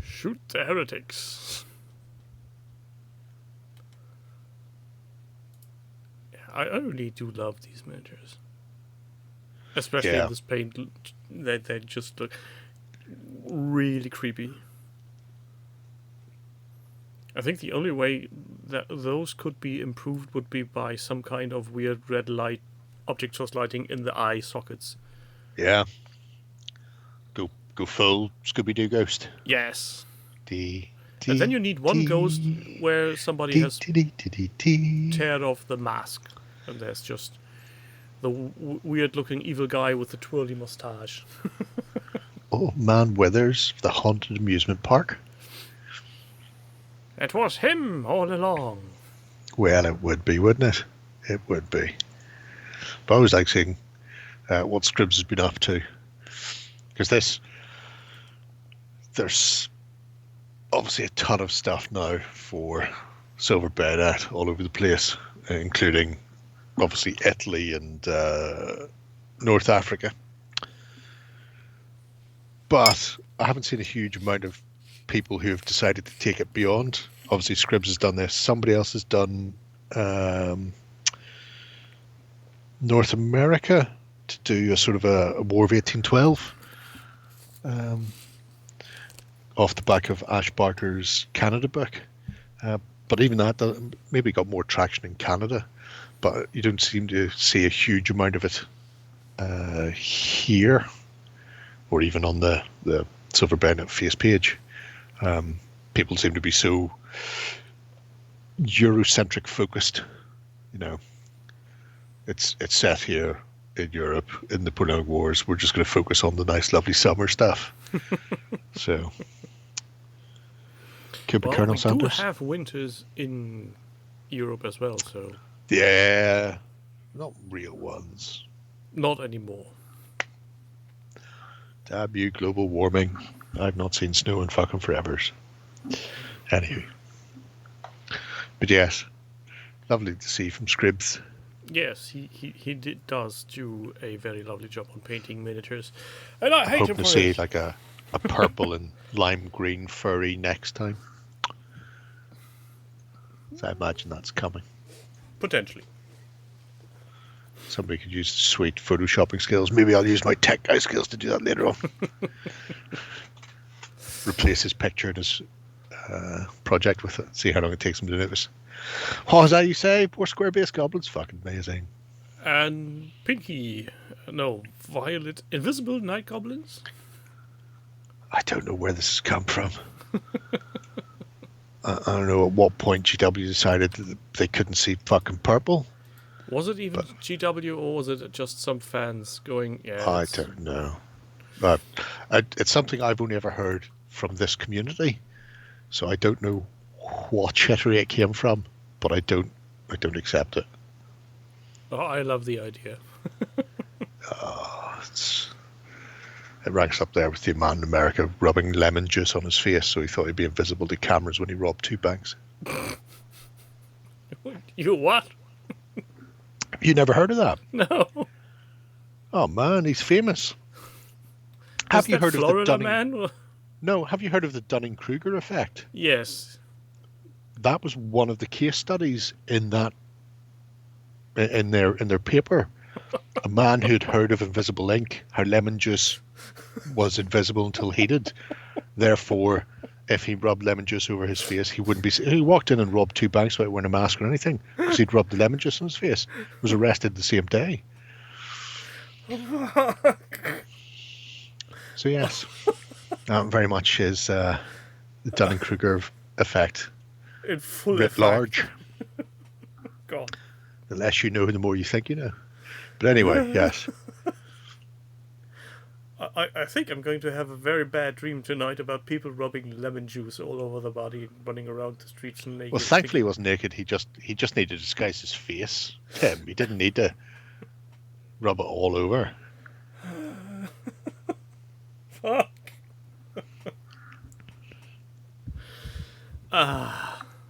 Shoot the heretics. I really do love these miniatures. Especially in this paint, they just look really creepy. I think the only way that those could be improved would be by some kind of weird red light, object source lighting in the eye sockets. Yeah. Go full Scooby-Doo ghost. Yes. The And then you need one ghost where somebody has teared off the mask, and there's just the weird-looking evil guy with the twirly mustache. Old Man Withers, the haunted amusement park. It was him all along. Well, it would be, wouldn't it? It would be. But I always like seeing what Scribs has been up to. Because there's obviously a ton of stuff now for Silver Bayonet all over the place, including obviously Italy and North Africa. But I haven't seen a huge amount of people who have decided to take it beyond. Obviously, Scribs has done this. Somebody else has done North America to do a sort of a War of 1812 off the back of Ash Barker's Canada book. But even that maybe got more traction in Canada, but you don't seem to see a huge amount of it here, or even on the Silver Bayonet face page. People seem to be so Eurocentric focused. You know, it's set here in Europe in the Napoleonic Wars. We're just going to focus on the nice, lovely summer stuff. So, could be Colonel Sanders. We do have winters in Europe as well, so yeah, not real ones. Not anymore. Damn you, global warming. I've not seen snow in fucking forevers. Anyway. But yes, lovely to see from Scribs. Yes, he does do a very lovely job on painting miniatures. And I hate hope him to for see it. like a purple and lime green furry next time. So I imagine that's coming. Potentially. Somebody could use sweet photoshopping skills. Maybe I'll use my tech guy skills to do that later on. Replace his picture in his project with it. See how long it takes him to do this. What was that you say? Poor square-based goblins. Fucking amazing. And violet, invisible night goblins? I don't know where this has come from. I don't know at what point GW decided that they couldn't see fucking purple. Was it even GW, or was it just some fans going, yeah... I don't know. It's something I've only ever heard from this community, so I don't know what shittery it came from, but I don't accept it. Oh, I love the idea. It ranks up there with the man in America rubbing lemon juice on his face so he thought he'd be invisible to cameras when he robbed 2 banks. You what? You never heard of that? No. Oh man, he's famous. Have you heard Florida of the Dunning? Man? No, have you heard of the Dunning-Kruger effect? Yes. That was one of the case studies in their paper. A man who'd heard of invisible ink, how lemon juice was invisible until heated. Therefore, if he rubbed lemon juice over his face, he wouldn't be. He walked in and robbed 2 banks without wearing a mask or anything because he'd rubbed the lemon juice on his face. Was arrested the same day. So yes, very much is the Dunning-Kruger effect. In full writ effect. large. God. The less you know, the more you think you know. But anyway, yes. I think I'm going to have a very bad dream tonight about people rubbing lemon juice all over the body, running around the streets and naked. Well, thankfully he wasn't naked. He just needed to disguise his face, Tim. He didn't need to rub it all over. Fuck.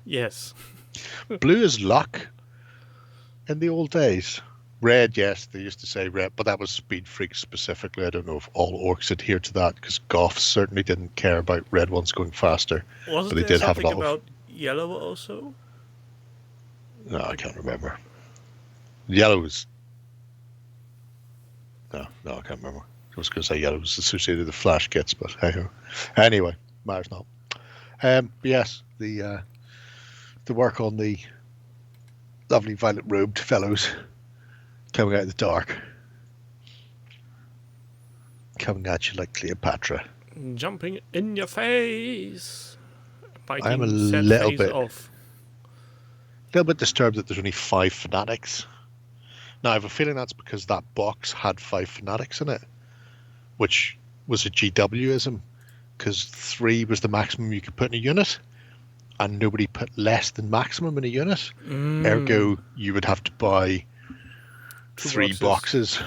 Yes. Blue is luck in the old days. Red, yes, they used to say red, but that was Speed Freaks specifically. I don't know if all orcs adhere to that, because Goths certainly didn't care about red ones going faster. Wasn't but they there did have a something lot about yellow also? No, I can't remember. Yellow was... No, I can't remember. I was going to say yellow was associated with the flash kits, but hey-ho. Anyway, matters not. Yes, the work on the lovely violet-robed fellows coming out of the dark. Coming at you like Cleopatra. Jumping in your face. I'm a biting sad little face bit off. disturbed that there's only 5 fanatics. Now, I have a feeling that's because that box had 5 fanatics in it, which was a GWism, because 3 was the maximum you could put in a unit, and nobody put less than maximum in a unit. Ergo, you would have to buy 2 3 boxes.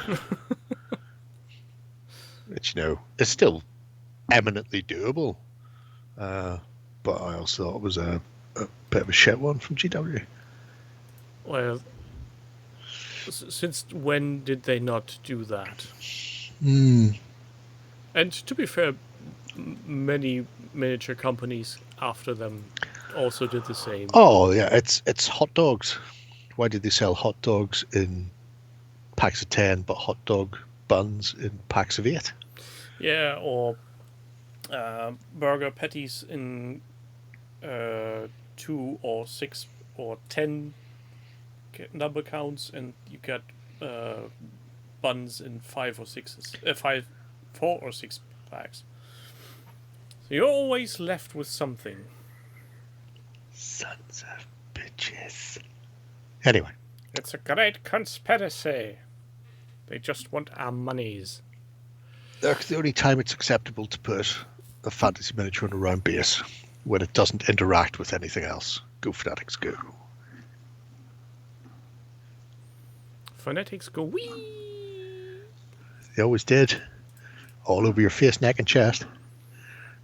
Which, is still eminently doable. But I also thought it was a bit of a shit one from GW. Well, since when did they not do that? Mm. And to be fair, many miniature companies after them also did the same. Oh yeah, it's hot dogs. Why did they sell hot dogs in packs of 10 but hot dog buns in packs of 8? Yeah, or burger patties in 2 or 6 or 10 number counts, and you get buns in 4 or 6 packs. So you're always left with something. Sons of bitches. Anyway. It's a great conspiracy. They just want our monies. That's the only time it's acceptable to put a fantasy miniature on a round base, when it doesn't interact with anything else. Go Fanatics, go. Fanatics go wee. They always did. All over your face, neck, and chest.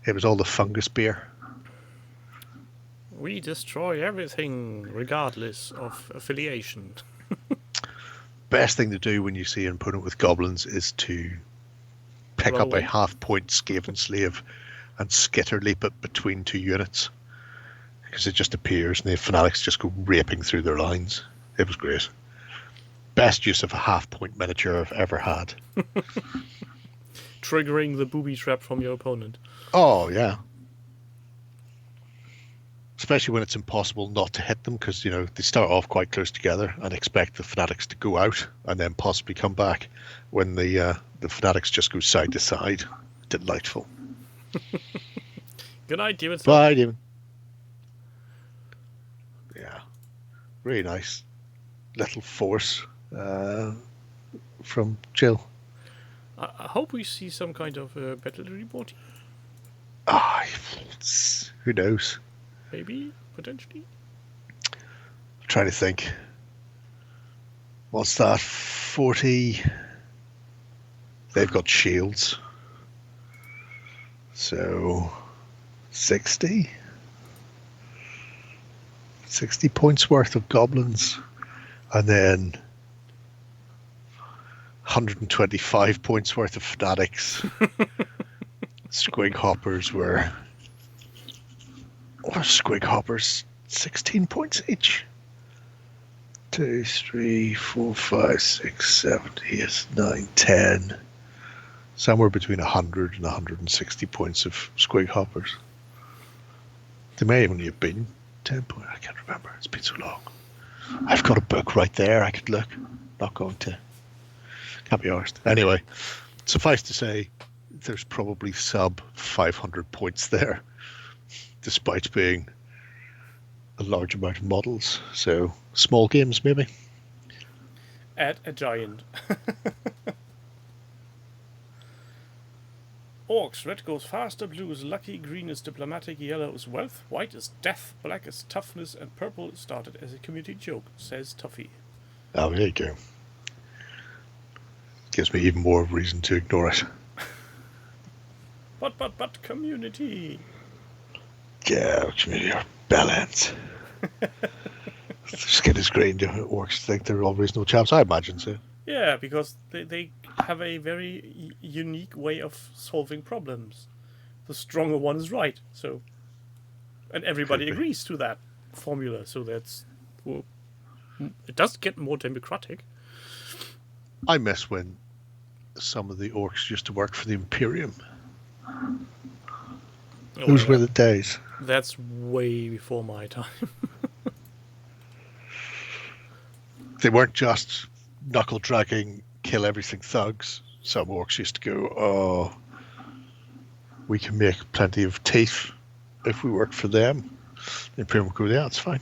It was all the fungus beer. We destroy everything, regardless of affiliation. Best thing to do when you see an opponent with goblins is to pick up a half-point Skaven Slave and skitter leap it between 2 units. Because it just appears and the Fanatics just go raping through their lines. It was great. Best use of a half-point miniature I've ever had. Triggering the booby trap from your opponent. Oh, yeah. Especially when it's impossible not to hit them, because, they start off quite close together and expect the Fanatics to go out and then possibly come back when the Fanatics just go side to side. Delightful. Good night, David. Bye, David. Yeah. Really nice little force from Jill. I hope we see some kind of battle report. Who knows? Maybe, potentially. I'm trying to think. What's that? 40. They've got shields. So 60. 60 points worth of goblins. And then 125 points worth of fanatics. Squig hoppers were 16 points each. 2, 3, 4, 5, 6, 7, 8, 9, 10. Somewhere between 100 and 160 points of squig hoppers. They may only have been 10 points. I can't remember. It's been so long. I've got a book right there. I could look. Not going to. Can't be arsed. Anyway, suffice to say, there's probably sub 500 points there, despite being a large amount of models. So, small games, maybe. Add a giant. Orcs, red goes faster, blue is lucky, green is diplomatic, yellow is wealth, white is death, black is toughness, and purple started as a community joke, says Tuffy. Oh, there you go. Gives me even more reason to ignore it. But, community. Yeah, community are bellends. Skin is green, orcs think they're all reasonable chaps. I imagine so. Yeah, because they have a very unique way of solving problems. The stronger one is right, so... And everybody agrees to that formula, so that's... Well, it does get more democratic. I miss when some of the orcs used to work for the Imperium. Those were the days. That's way before my time. They weren't just knuckle-dragging, kill-everything thugs. Some orcs used to go, oh, we can make plenty of teeth if we worked for them, then Prim would go, yeah, that's fine.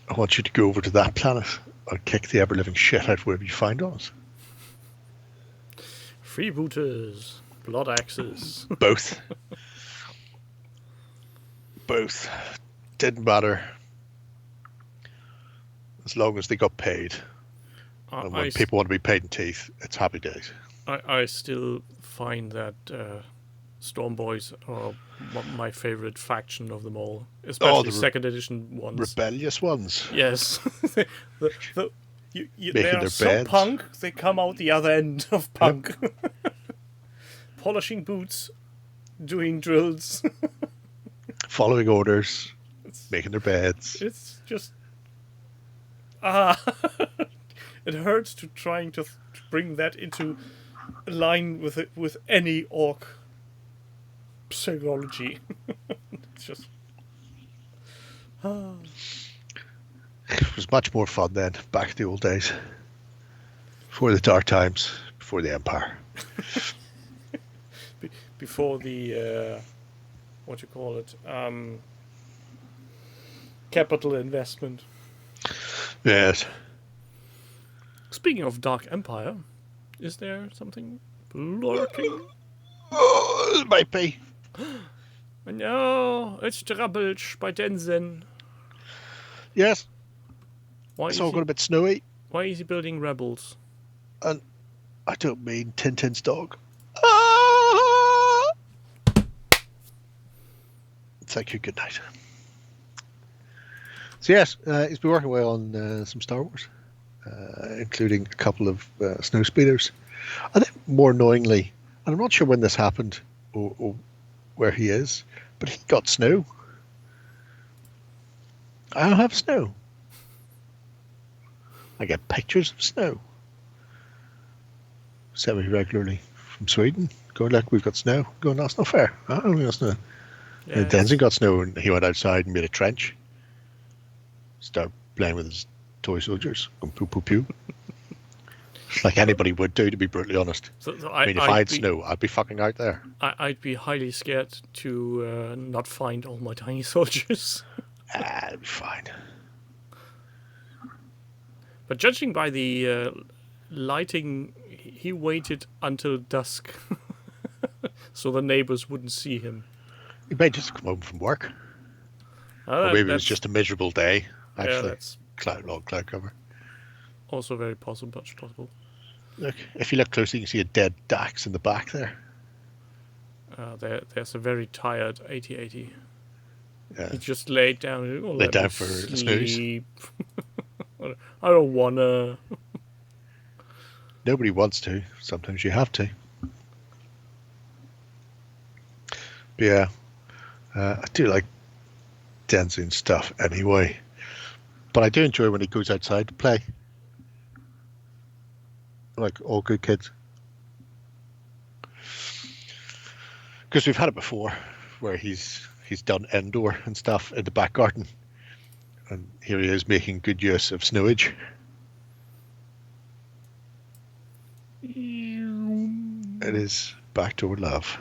I want you to go over to that planet and kick the ever-living shit out wherever you find us. Freebooters, blood axes. Both. Both. Didn't matter. As long as they got paid. And when people want to be paid in teeth, it's happy days. I still find that Storm Boys are my favorite faction of them all, especially second edition ones. Rebellious ones. Yes. They Making are their so beds. punk, they come out the other end of punk. Yep. Polishing boots, doing drills. Following orders, making their beds. It's just... it hurts to trying to bring that into line with any orc psychology. It's just... It was much more fun then, back in the old days. Before the dark times, before the Empire. Before the... what you call it? Capital investment. Yes. Speaking of Dark Empire, is there something lurking? Oh, it might be. No, it's Drabbilch by Denzen. Yes. Why It's all got a bit snowy. Why is he building rebels? And I don't mean Tintin's dog. Ah! Thank you, good night. So yes, he's been working away on some Star Wars, including a couple of snow speeders. I think more annoyingly, and I'm not sure when this happened or where he is, but he got snow. I don't have snow. I get pictures of snow semi-regularly from Sweden. Going like, we've got snow. Going, that's not fair. I don't got snow. Yeah, Denzen got snow and he went outside and made a trench. Started playing with his toy soldiers. Going pew pew pew. Like anybody would do, to be brutally honest. So I mean, if I had snow, I'd be fucking out there. I'd be highly scared to not find all my tiny soldiers. It'd be fine. But judging by the lighting, he waited until dusk so the neighbors wouldn't see him. He may just come home from work. Or maybe it was just a miserable day, actually. Yeah, that's Long cloud cover. also very possible. Look, if you look closely, you can see a dead Dax in the back there. There's a very tired 8080. Yeah. He just laid down. Laid down for a snooze. I don't wanna. Nobody wants to. Sometimes you have to. But yeah, I do like Denzen stuff anyway. But I do enjoy when he goes outside to play. Like all good kids. Because we've had it before, where he's done indoor and stuff in the back garden. And here he is making good use of snowage. It is backdoor love.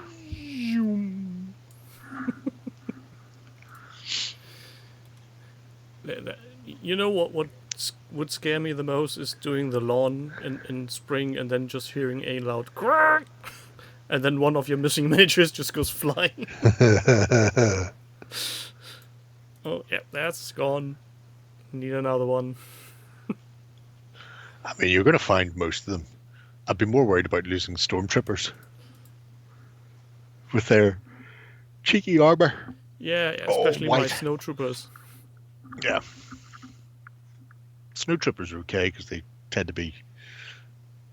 You know what would scare me the most is doing the lawn in spring and then just hearing a loud quack, and then one of your missing miniatures just goes flying. Oh, yeah, that's gone. Need another one. I mean, you're going to find most of them. I'd be more worried about losing stormtroopers with their cheeky armor. Yeah, especially my snowtroopers. Yeah. Snowtroopers are okay because they tend to be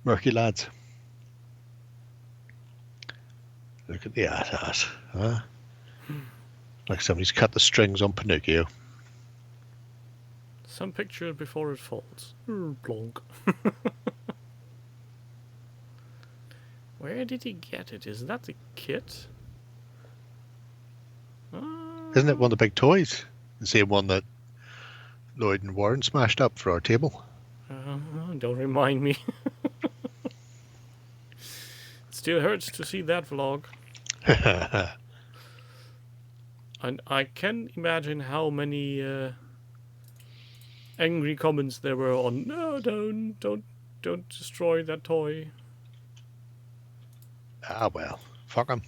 murky lads. Look at the ass, huh? Like somebody's cut the strings on Pinocchio. Some picture before it falls. Plonk. Where did he get it? Is that the kit? Isn't it one of the big toys? The same one that Lloyd and Warren smashed up for our table. Don't remind me. It still hurts to see that vlog. And I can imagine how many angry comments there were on. No, don't destroy that toy. Ah, well, fuck them.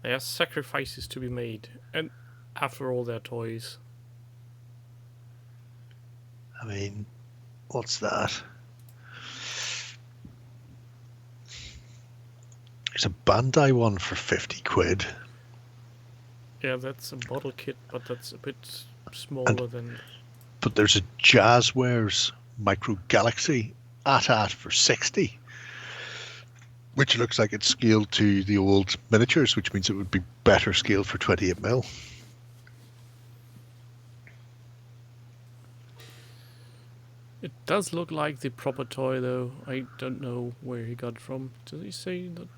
There are sacrifices to be made, and after all, they're toys. I mean, what's that? There's a Bandai one for 50 quid. Yeah, that's a bottle kit, but that's a bit smaller than. But there's a Jazzwares Micro Galaxy AT-AT for 60, which looks like it's scaled to the old miniatures, which means it would be better scaled for 28mm. It does look like the proper toy, though. I don't know where he got it from. Does he say that?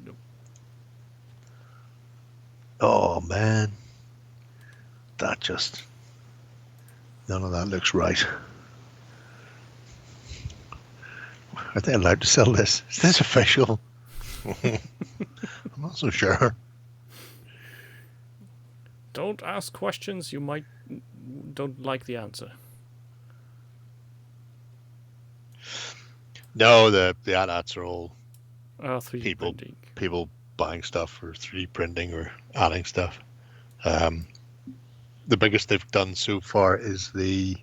Nope. Oh man, that just, none of that looks right. Are they allowed to sell this? Is this official? I'm not so sure. Don't ask questions you might don't like the answer. No, the AT-ATs are all 3D printing. people buying stuff for 3D printing or adding stuff. The biggest they've done so far is the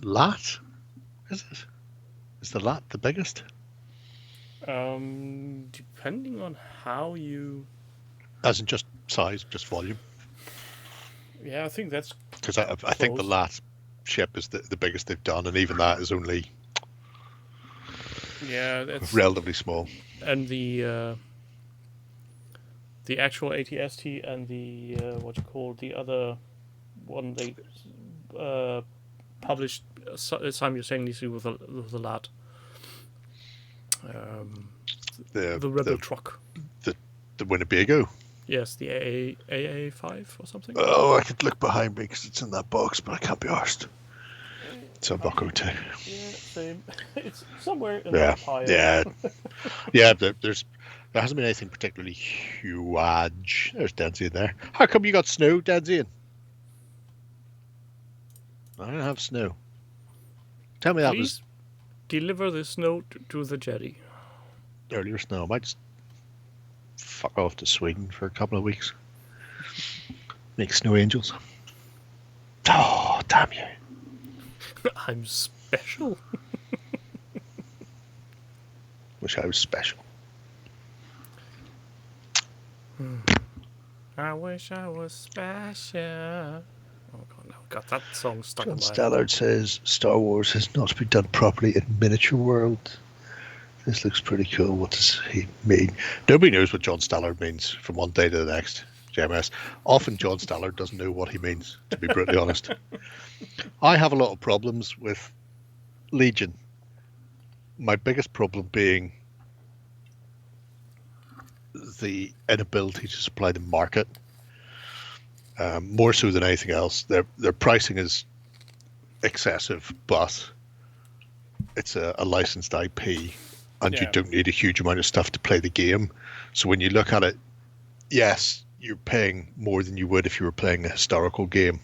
LAT. Is it? Is the LAT the biggest? Depending on how you. As in just size, just volume. Yeah, I think that's. Because I think the LAT ship is the biggest they've done, and even that is only. Yeah, that's relatively small. And the actual ATST and the what you call the other one they published simultaneously with the LAT. The Rebel truck. The Winnebago. Yes, the AA5 or something. Oh, I could look behind me because it's in that box, but I can't be arsed. It's a Bucko too. Yeah, same. It's somewhere in that pile. Yeah, yeah. There hasn't been anything particularly huge. There's Denzi in there. How come you got snow, Denzi? I don't have snow. Tell me that was deliver the snow to the jetty. Earlier snow. I might just fuck off to Sweden for a couple of weeks. Make snow angels. Oh, damn you. I'm special. Wish I was special. I wish I was special. Oh god, no, got that song stuck John in my head. Stallard says Star Wars has not been done properly in miniature world. This looks pretty cool. What does he mean? Nobody knows what John Stallard means from one day to the next. JMS. Often John Stallard doesn't know what he means, to be brutally honest. I have a lot of problems with Legion. My biggest problem being the inability to supply the market. More so than anything else. Their pricing is excessive, but it's a licensed IP, and you don't need a huge amount of stuff to play the game. So when you look at it, yes, you're paying more than you would if you were playing a historical game.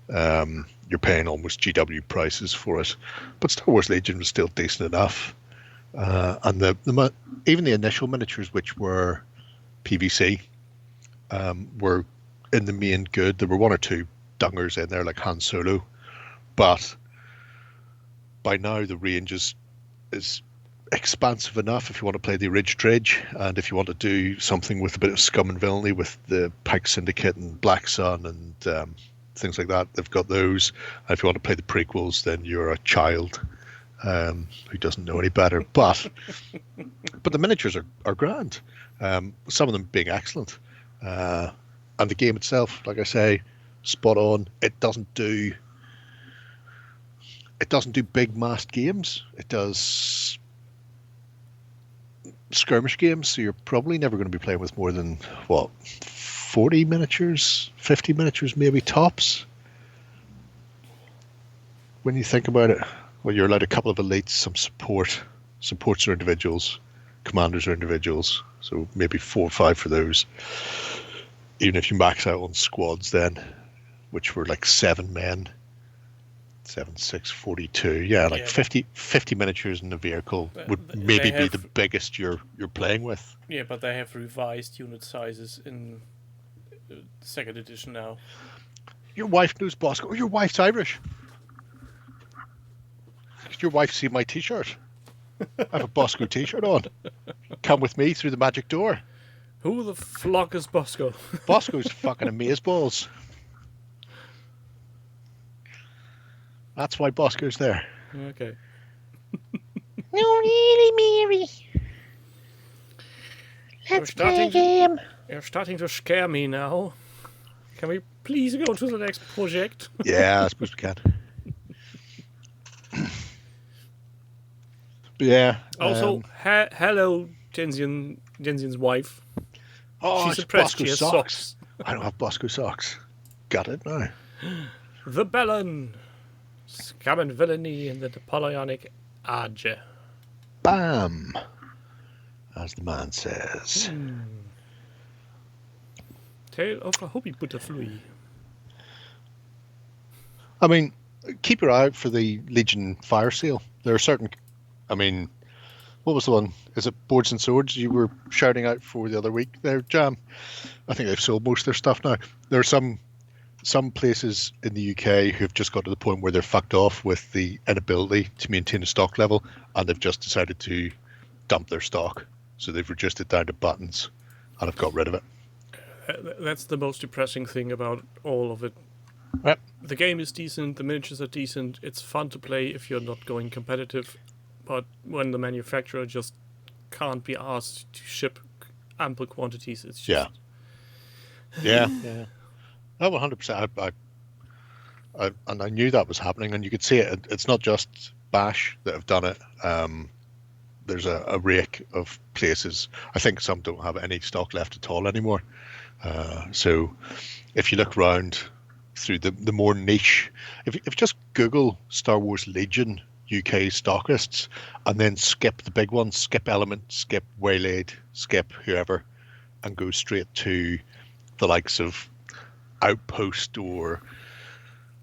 You're paying almost GW prices for it, but Star Wars Legion was still decent enough. And even the initial miniatures, which were PVC, were in the main good. There were one or two dungers in there, like Han Solo, but by now the range is expansive enough if you want to play the Ridge Dredge, and if you want to do something with a bit of scum and villainy with the Pike Syndicate and Black Sun and things like that. They've got those. And if you want to play the prequels, then you're a child who doesn't know any better. But the miniatures are grand. Some of them being excellent, and the game itself, like I say, spot on. It doesn't do big massed games. It does skirmish games, so you're probably never going to be playing with more than 40 miniatures, 50 miniatures maybe tops, when you think about it. Well, you're allowed a couple of elites, some support. Supports are individuals, commanders are individuals. So maybe 4 or 5 for those. Even if you max out on squads, then, which were like 7 men, 7, 6, 42. Yeah, like Yeah, 50 miniatures in a vehicle would maybe be the biggest you're playing with. Yeah, but they have revised unit sizes in second edition now. Your wife knows Bosco. Oh, your wife's Irish. Did your wife see my t-shirt? I have a Bosco t-shirt on. Come with me through the magic door. Who the flock is Bosco? Bosco's fucking amazeballs. That's why Bosco's there. Okay. No, really, Mary. Let's play a game. You're starting to scare me now. Can we please go to the next project? Yeah, I suppose we can. But yeah. Also, hello, Jensen's wife. Oh, She's it's impressed. Bosco She has socks. I don't have Bosco socks. Got it now. The Bellon. Scum and villainy in the Napoleonic Age. Bam! As the man says. Tale of a hobby butterfly. I mean, keep your eye out for the Legion fire sale. There are certain... I mean, what was the one? Is it Boards and Swords you were shouting out for the other week there, Jam? I think they've sold most of their stuff now. There are some places in the UK who've just got to the point where they're fucked off with the inability to maintain a stock level, and they've just decided to dump their stock. So they've reduced it down to buttons and have got rid of it. That's the most depressing thing about all of it. Yep. The game is decent, the miniatures are decent, it's fun to play if you're not going competitive, but when the manufacturer just can't be asked to ship ample quantities, it's just... Yeah. No, 100%. And I knew that was happening, and you could see it. It's not just Bash that have done it. There's a rake of places. I think some don't have any stock left at all anymore. So if you look around through the more niche, if you just Google Star Wars Legion UK stockists and then skip the big ones, skip Element, skip Waylaid, skip whoever, and go straight to the likes of Outpost or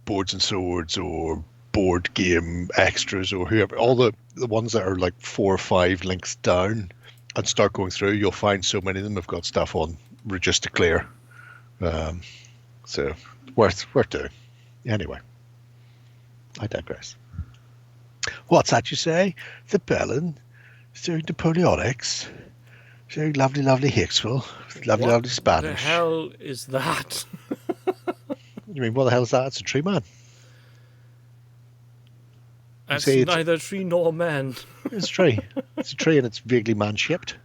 Boards and Swords or Board Game Extras or whoever, all the ones that are like 4 or 5 links down, and start going through, you'll find so many of them have got stuff on Reduced to Clear. So worth doing. Anyway, I digress. What's that you say? The Bellon? So Napoleonics? So lovely Hicksville? Lovely Spanish. What the hell is that? You mean, what the hell is that? It's a tree man. That's neither tree nor man. It's a tree. It's a tree, and it's vaguely man-shaped.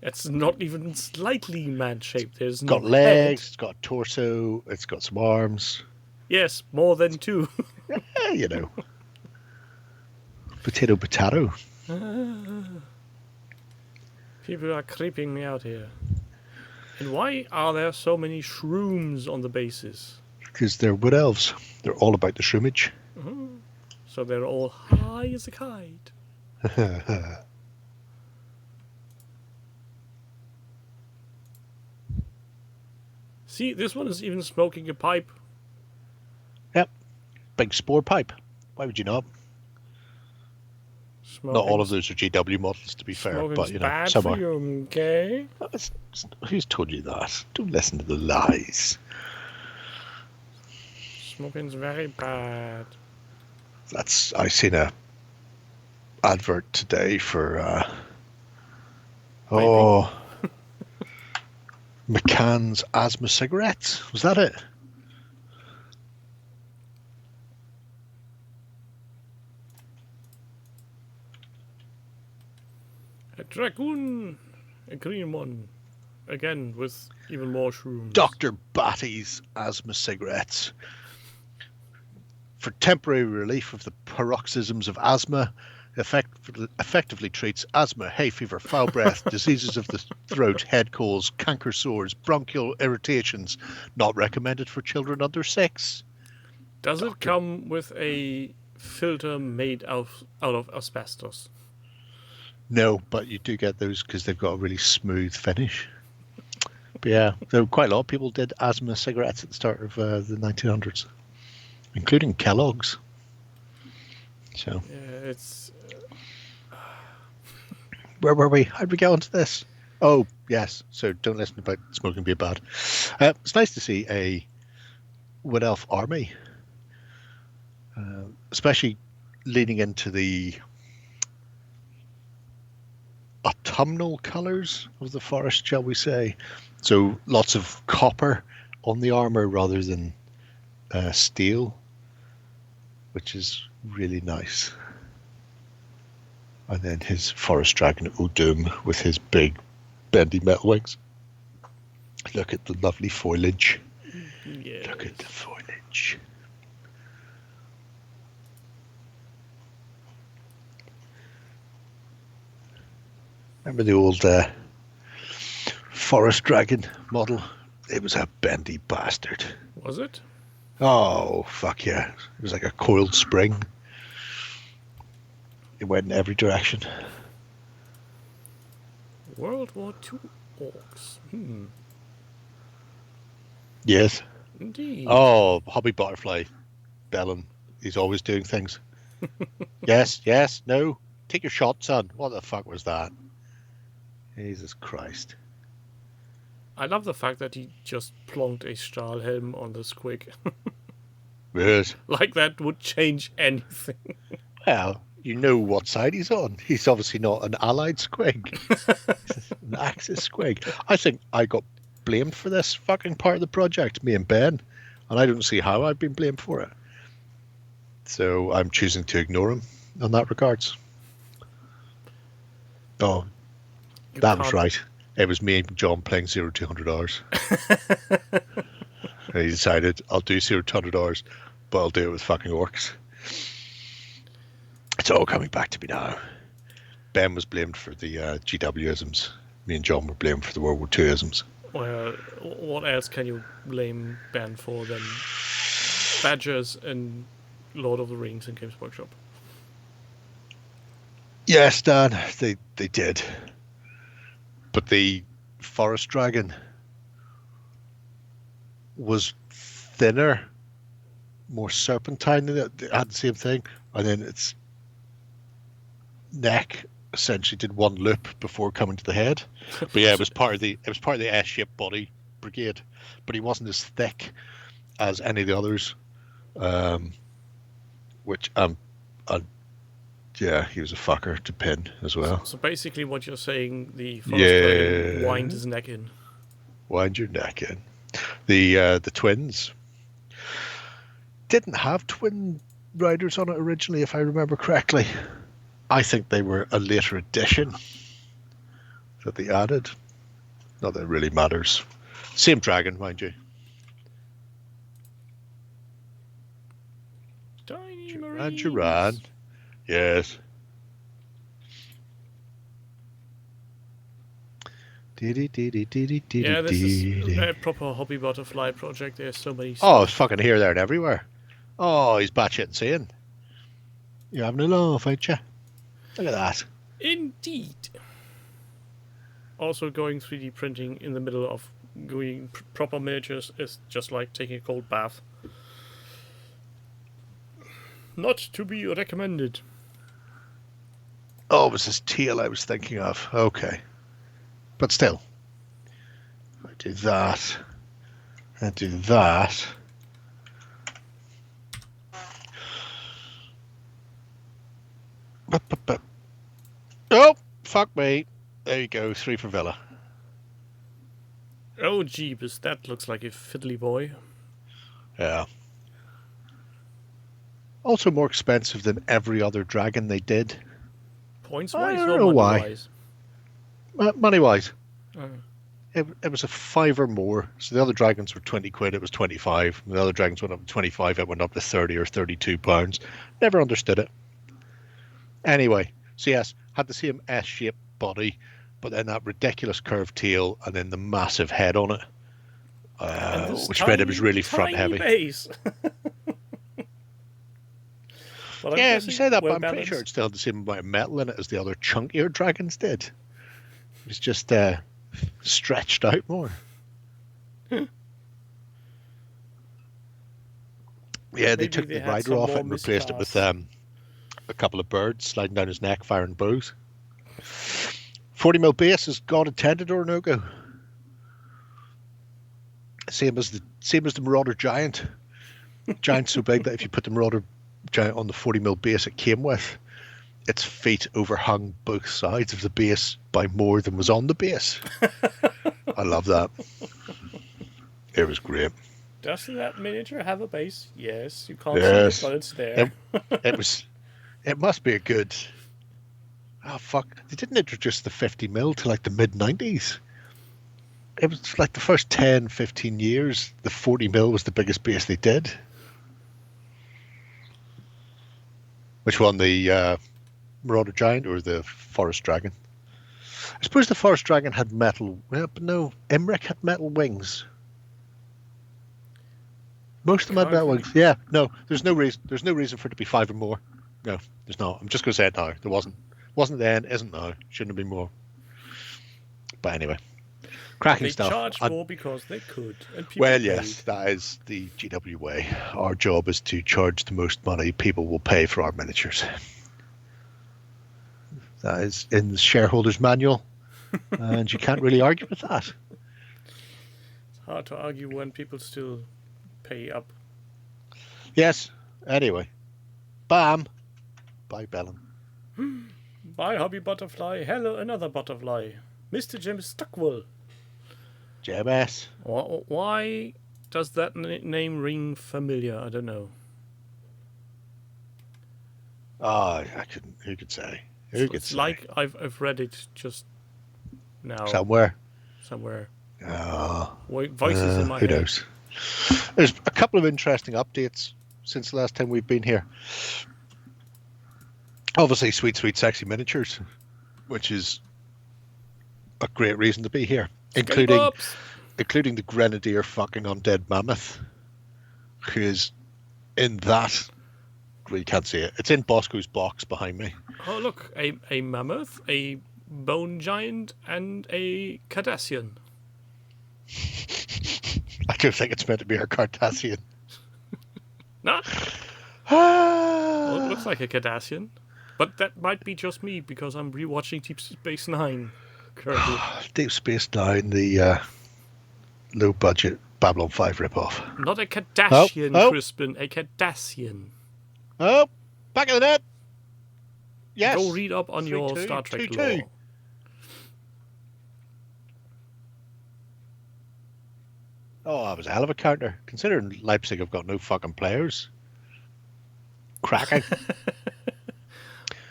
It's not even slightly man-shaped. There's It's got legs, it's got a torso, it's got some arms. Yes, more than 2. You know. Potato. People are creeping me out here. And why are there so many shrooms on the bases? Because they're wood elves. They're all about the shroomage. So they're all high as a kite. See, this one is even smoking a pipe. Yep. Big spore pipe. Why would you not? Not all of those are GW models, to be fair, but you know, bad some for are. you, okay? Who's told you that? Don't listen to the lies. Smoking's very bad. I seen a advert today for McCann's asthma cigarettes. Was that it? A dragoon, a green one, again with even more shrooms. Dr. Batty's asthma cigarettes. For temporary relief of the paroxysms of asthma, effectively treats asthma, hay fever, foul breath, diseases of the throat, head colds, canker sores, bronchial irritations. Not recommended for children under 6. Does it come with a filter made out of asbestos. No, but you do get those because they've got a really smooth finish. But yeah, so quite a lot of people did asthma cigarettes at the start of the 1900s, including Kellogg's. So Yeah, it's where were we? How'd we get onto this? Oh, yes. So don't listen about smoking being bad. It's nice to see a Wood Elf army, especially leading into the autumnal colours of the forest, shall we say. So lots of copper on the armour rather than steel, which is really nice. And then his forest dragon O'Doom with his big bendy metal wings. Look at the lovely foliage. yes. Look at the foliage. Remember the old forest dragon model? It was a bendy bastard. Was it? Oh, fuck yeah. It was like a coiled spring. It went in every direction. World War II orcs. Yes. Indeed. Oh, Hobby Butterfly. Bellum. He's always doing things. Yes, no. Take your shot, son. What the fuck was that? Jesus Christ. I love the fact that he just plonked a Stahlhelm on the squig. Yes. Like that would change anything. Well, you know what side he's on. He's obviously not an allied squig. An Axis squig. I think I got blamed for this fucking part of the project, me and Ben, and I don't see how I've been blamed for it. So I'm choosing to ignore him on that regards. Oh, that was right. It was me and John playing 0 to 100 hours. And he decided, I'll do 0 to 100 hours, but I'll do it with fucking orcs. It's all coming back to me now. Ben was blamed for the GW-isms. Me and John were blamed for the World War II-isms. Well, what else can you blame Ben for than Badgers and Lord of the Rings and Games Workshop? Yes, Dan, they did. But the Forest Dragon was thinner, more serpentine. It had the same thing. And then its neck essentially did one loop before coming to the head. But yeah, it was part of the S-shaped body brigade. But he wasn't as thick as any of the others. Which yeah, he was a fucker to pin as well. So basically what you're saying, the Forest Dragon wind his neck in. Wind your neck in. The twins didn't have twin riders on it originally, if I remember correctly. I think they were a later addition that they added. Not that it really matters. Same dragon, mind you. Tiny And Marines. Duran. Yes. Yeah, this is a proper Hobby Butterfly project. There's so many Oh, it's fucking here, there, and everywhere. Oh, he's batshit insane. You're having a laugh, ain't you? Look at that. Indeed. Also, going 3D printing in the middle of doing proper miniatures is just like taking a cold bath. Not to be recommended. Oh, it was his tail I was thinking of. Okay. But still. I do that. I do that. Oh, fuck me. There you go. 3 for Villa. Oh, jeebus, that looks like a fiddly boy. Yeah. Also more expensive than every other dragon they did. Points-wise I or don't know why. money-wise? Money-wise. Oh. It was a 5 or more. So the other dragons were 20 quid, it was 25. And the other dragons went up to 25, it went up to 30 or 32 pounds. Never understood it. Anyway, so yes, had the same S-shaped body, but then that ridiculous curved tail and then the massive head on it. Which meant it was really front heavy. Base. But I'm Yeah, you guessing say that, well but I'm pretty sure balanced. it still had the same amount of metal in it as the other chunkier dragons did. It was just stretched out more. Yeah, they Maybe took they the had rider some off it more and replaced it with miscast. a couple of birds sliding down his neck, firing bows. 40mm base is God intended or no go. Same as the Marauder Giant. Giant's so big that if you put the Marauder Giant on the 40mm base it came with, its feet overhung both sides of the base by more than was on the base. I love that. It was great. Does that miniature have a base? Yes, you can't see it, Yes. but it's there. It must be a good. Oh fuck! They didn't introduce the 50mm till like the mid-90s. It was like the first 10, 15 years, the 40mm was the biggest base they did. Which one, the Marauder Giant or the Forest Dragon? I suppose the Forest Dragon had metal. Well, but no, Emmerich had metal wings. Most of them had Can't metal really- wings. Yeah, no, there's no reason. There's no reason for it to be 5 or more. No, there's not. I'm just going to say it now. There wasn't. Wasn't then. Isn't now. Shouldn't have been more. But anyway, cracking They stuff. charged more because they could, and people Well, paid. yes, that is the GW way. Our job is to charge the most money people will pay for our miniatures. That is in the shareholders' manual, and you can't really argue with that. It's hard to argue when people still pay up. Yes. Anyway, bam. Bye, Bellum. Bye, Hobby Butterfly. Hello, another butterfly. Mr. Jim Stockwell. JMS. Why does that name ring familiar? I don't know. Oh, I couldn't. Who could say? Who could It's say? like I've read it just now Somewhere. somewhere. Oh, Voices in my who head. knows? There's a couple of interesting updates since the last time we've been here. Obviously, sweet, sexy miniatures, which is a great reason to be here, including the Grenadier fucking undead mammoth, who is in that. Well, you can't see it. It's in Bosco's box behind me. Oh look, a mammoth, a bone giant, and a Cardassian. I don't think it's meant to be a Cardassian. Nah. Well, it looks like a Cardassian. But that might be just me because I'm rewatching Deep Space Nine currently. Deep Space Nine, the low budget Babylon 5 ripoff. Not a Cardassian, Oh. Crispin, a Cardassian. Oh, back of the net. Yes. Go read up on your 3-2, Star Trek 2-2. lore. Oh, that was a hell of a counter. Considering Leipzig have got no fucking players. Cracking.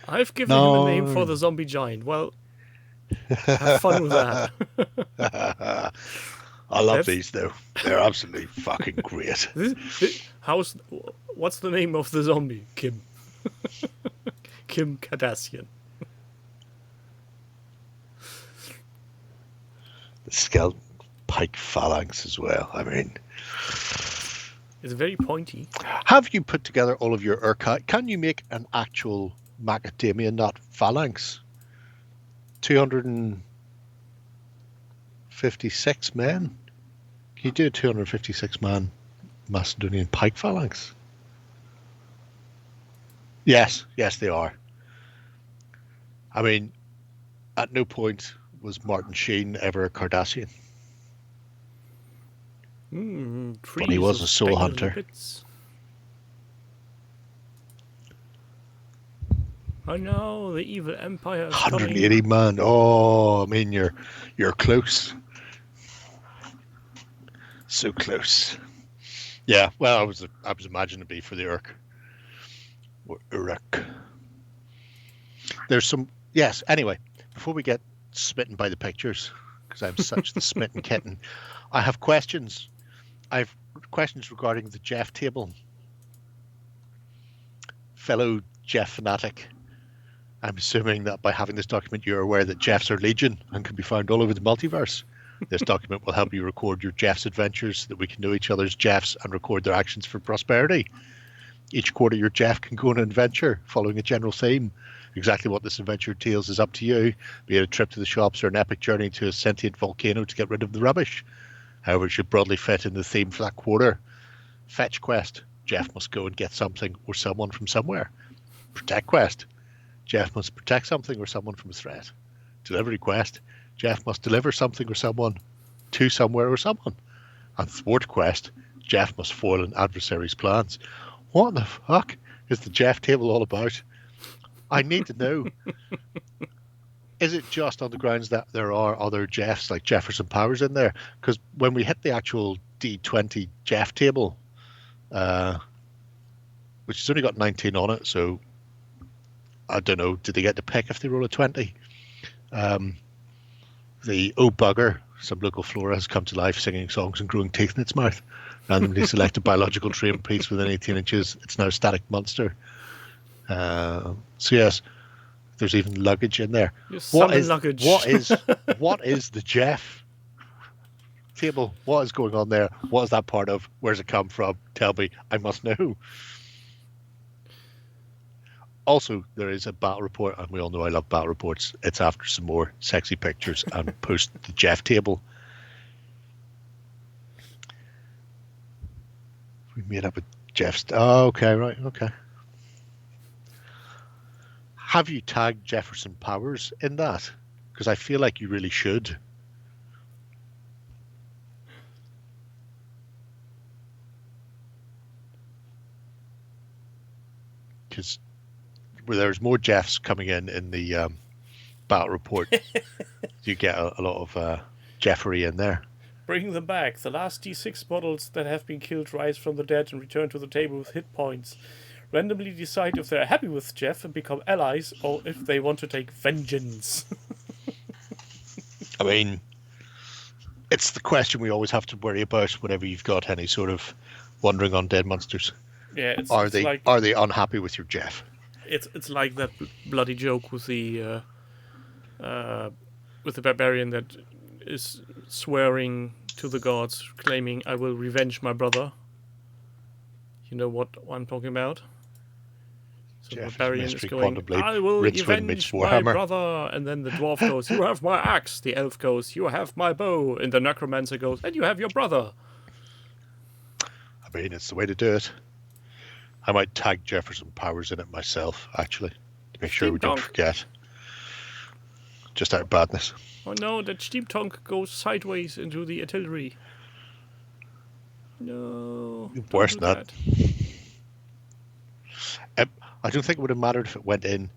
I've given him a name for the zombie giant. Well, have fun with that. I love That's- these though. They're absolutely fucking great. What's the name of the zombie? Kim. Kim Cardassian. The skeleton pike phalanx as well. I mean, It's very pointy. have you put together all of your Urquhart? Can you make an actual macadamia nut phalanx? 256 men? Can you do a 256 man Macedonian pike phalanx? Yes, they are. I mean, at no point was Martin Sheen ever a Cardassian. Trees he was of a soul spangly hunter. bits. Oh no, the evil empire is 180 man. Oh, I mean, you're close. So close. Yeah. Well, I was imagining to be for the Urk. Or Uruk. There's some. Yes. Anyway, before we get smitten by the pictures, because I'm such the smitten kitten, I have questions. I have questions regarding the Jeff table. Fellow Jeff fanatic. I'm assuming that by having this document, you're aware that Jeffs are legion and can be found all over the multiverse. This document will help you record your Jeffs adventures so that we can know each other's Jeffs and record their actions for prosperity. Each quarter, your Jeff can go on an adventure following a general theme. Exactly what this adventure entails is up to you, be it a trip to the shops or an epic journey to a sentient volcano to get rid of the rubbish. However, it should broadly fit in the theme for that quarter. Fetch quest. Jeff must go and get something or someone from somewhere. Protect quest. Jeff must protect something or someone from a threat. Delivery quest. Jeff must deliver something or someone to somewhere or someone. And thwart quest. Jeff must foil an adversary's plans. What the fuck is the Jeff table all about? I need to know. Is it just on the grounds that there are other Jeffs like Jefferson Powers in there? Because when we hit the actual D20 Jeff table, which has only got 19 on it, so I don't know, did they get to pick if they roll a 20? The Oh Bugger, some local flora, has come to life singing songs and growing teeth in its mouth. Randomly selected biological trait and piece within 18 inches. It's now a static monster. So yes, there's even luggage in there. Luggage. What is the Jeff table? What is going on there? What is that part of? Where's it come from? Tell me. I must know. Also, there is a battle report, and we all know I love battle reports. It's after some more sexy pictures and post the Jeff table. We made up a Jeff's. Oh, okay, right, okay. Have you tagged Jefferson Powers in that? Because I feel like you really should. Because there's more Jeffs coming in the battle report. You get a lot of Jeffery in there. Bring them back. The last D6 models that have been killed rise from the dead and return to the table with hit points. Randomly decide if they're happy with Jeff and become allies, or if they want to take vengeance. I mean, it's the question we always have to worry about whenever you've got any sort of wandering undead monsters. Yeah, are they unhappy with your Jeff? It's like that bloody joke with the barbarian that is swearing to the gods, claiming, "I will revenge my brother." You know what I'm talking about? So the barbarian is going, "I will revenge my brother," and then the dwarf goes, "You have my axe." The elf goes, "You have my bow," and the necromancer goes, "And you have your brother." I mean, it's the way to do it. I might tag Jefferson Powers in it myself, actually, to make sure we don't forget. Just out of badness. Oh no, that steampunk goes sideways into the artillery. No. Worse than that. I don't think it would have mattered if it went in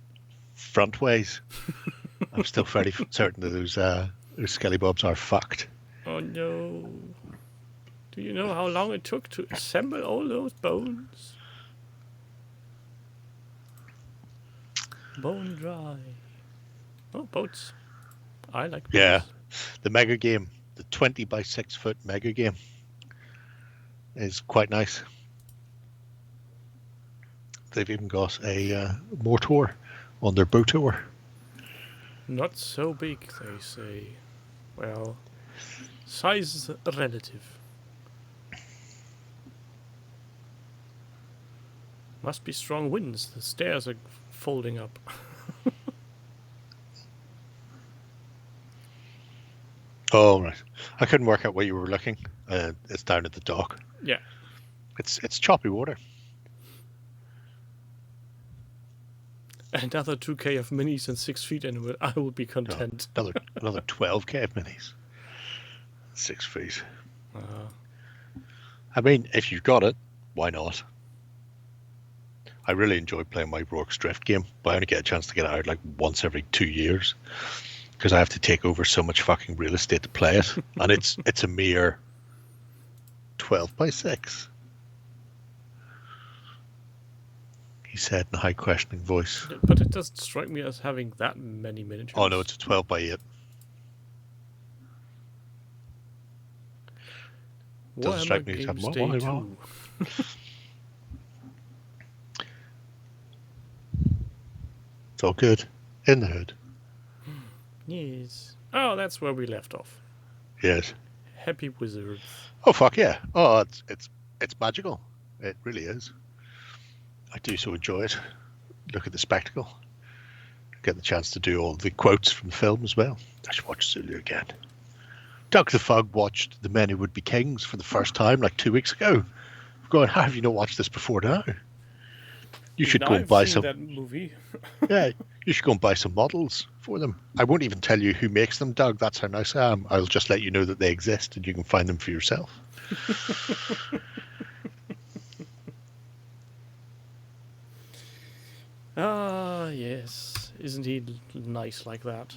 frontways. I'm still fairly certain that those skelly bobs are fucked. Oh no. Do you know how long it took to assemble all those bones? Bone dry. Oh, boats. I like boats. Yeah. The mega game, the 20 by 6 foot mega game, is quite nice. They've even got a mortar on their boat tour. Not so big, they say. Well, size is relative. Must be strong winds. The stairs are folding up. Oh, right. I couldn't work out where you were looking. It's down at the dock. Yeah. It's choppy water. Another 2k of minis and 6 feet into it. I will be content. No, another 12k of minis. 6 feet. I mean, if you've got it, why not? I really enjoy playing my Rourke's Drift game, but I only get a chance to get it out like once every 2 years because I have to take over so much fucking real estate to play it, and it's a mere 12 by 6. He said in a high questioning voice. But it doesn't strike me as having that many miniatures. Oh no, it's a 12 by 8. Doesn't strike me as having what? It's all good. In the hood. Yes. Oh, that's where we left off. Yes. Happy wizards. Oh fuck yeah. Oh, it's magical. It really is. I do so enjoy it. Look at the spectacle. Get the chance to do all the quotes from the film as well. I should watch Zulu again. Doug the Fug watched The Men Who Would Be Kings for the first time like 2 weeks ago. I'm going, how have you not watched this before now? You should go and buy some. That movie. Yeah, you should go and buy some models for them. I won't even tell you who makes them, Doug. That's how nice I am. I'll just let you know that they exist and you can find them for yourself. Ah, yes. Isn't he nice like that?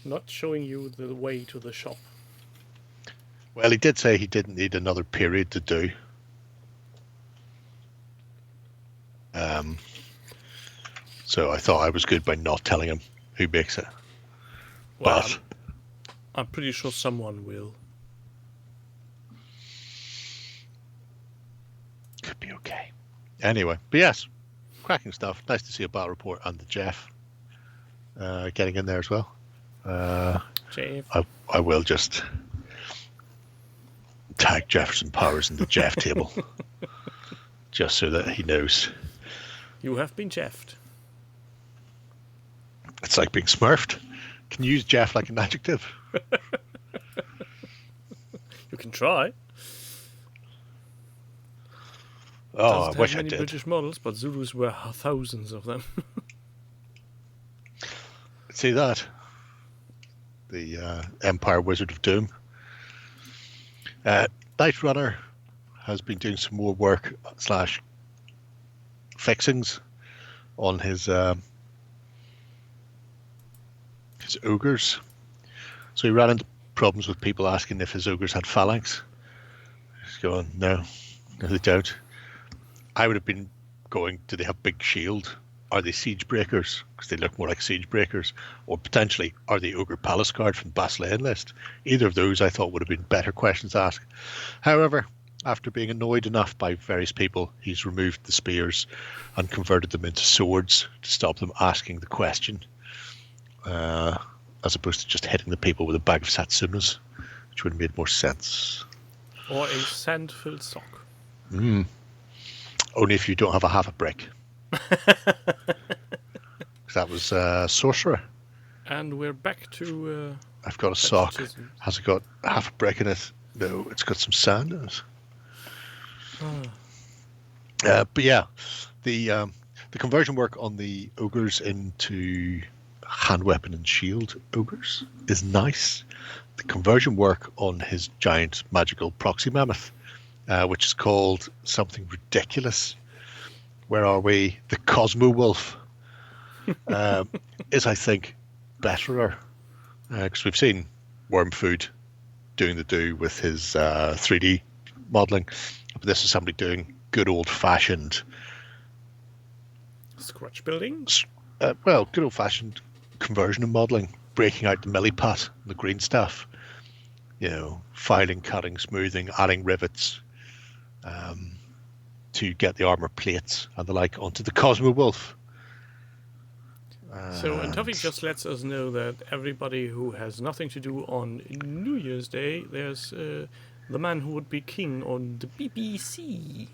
Not showing you the way to the shop. Well, he did say he didn't need another period to do. So I thought I was good by not telling him who makes it. Well, But I'm pretty sure someone will. could be okay. Anyway, but yes, cracking stuff. Nice to see a battle report and the Jeff getting in there as well. Jeff. I will just tag Jefferson Powers in the Jeff table, just so that he knows. You have been Jeffed. It's like being smurfed. Can you use Jeff like an adjective? You can try. Oh, I Doesn't wish have I many did. British models, but Zulus were thousands of them. See that? The Empire Wizard of Doom. Night Runner has been doing some more work / fixings on his ogres. So he ran into problems with people asking if his ogres had phalanx. He's going, no, they don't. I would have been going, do they have big shield? Are they siege breakers? Because they look more like siege breakers. Or potentially, are they Ogre Palace Guard from Basilean list? Either of those I thought would have been better questions to ask. However, after being annoyed enough by various people, he's removed the spears and converted them into swords to stop them asking the question, as opposed to just hitting the people with a bag of satsumas, which would have made more sense. Or a sand-filled sock. Only if you don't have a half a brick. That was sorcerer. And we're back to... I've got a sock. fetishism. Has it got half a brick in it? No, it's got some sand in it. But yeah, the conversion work on the ogres into hand weapon and shield ogres is nice. The conversion work on his giant magical proxy mammoth, which is called something ridiculous. Where are we? The Cosmo Wolf is, I think, betterer. Because we've seen Wormfood doing the do with his 3D modelling. But this is somebody doing good old-fashioned... Scratch building? good old-fashioned conversion of modelling. Breaking out the milliput, the green stuff. You know, filing, cutting, smoothing, adding rivets. To get the armor plates and the like onto the Cosmo Wolf. And Tuffy just lets us know that everybody who has nothing to do on New Year's Day, there's The Man Who Would Be King on the BBC.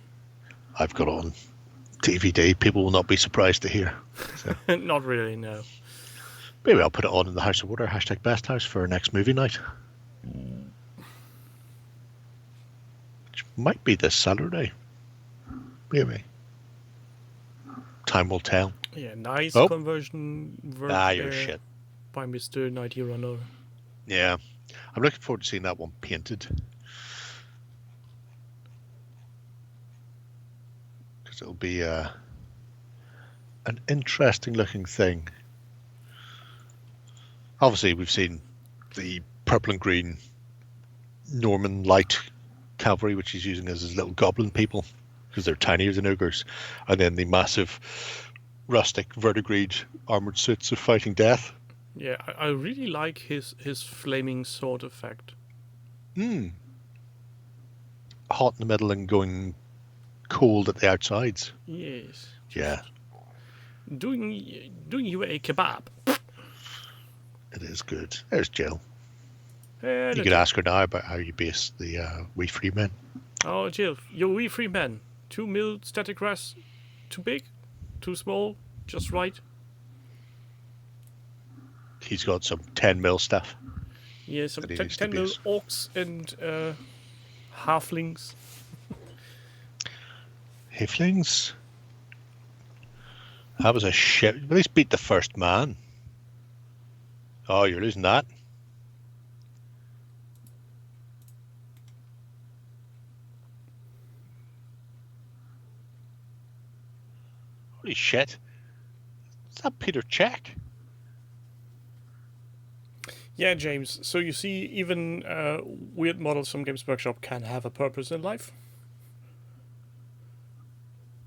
I've got on DVD. People will not be surprised to hear. So. Not really, no. Maybe I'll put it on in the House of Water, #Best House for our next movie night. Which might be this Saturday. Maybe. Time will tell. Yeah, nice conversion work you're there shit. by Mr. Nighty Runner. Yeah. I'm looking forward to seeing that one painted. Because it'll be an interesting looking thing. Obviously, we've seen the purple and green Norman light cavalry, which he's using as his little goblin people, because they're tinier than ogres, and then the massive rustic verdigreed armored suits of fighting death. Yeah, I really like his flaming sword effect. Hot in the middle and going cold at the outsides. Yes. Yeah. Doing you a kebab. It is good. There's Jill. You You could ask her now about how you base the wee free men. Oh, Jill, you wee free man. 2 mil static res too big? Too small? Just right? He's got some 10 mil stuff. Yeah, some that he 10, needs to 10 mil base. orcs and halflings. Halflings? That was a shit. At least beat the first man. Oh, you're losing that. Holy shit. Is that Peter Check? Yeah, James. So you see, even weird models from Games Workshop can have a purpose in life.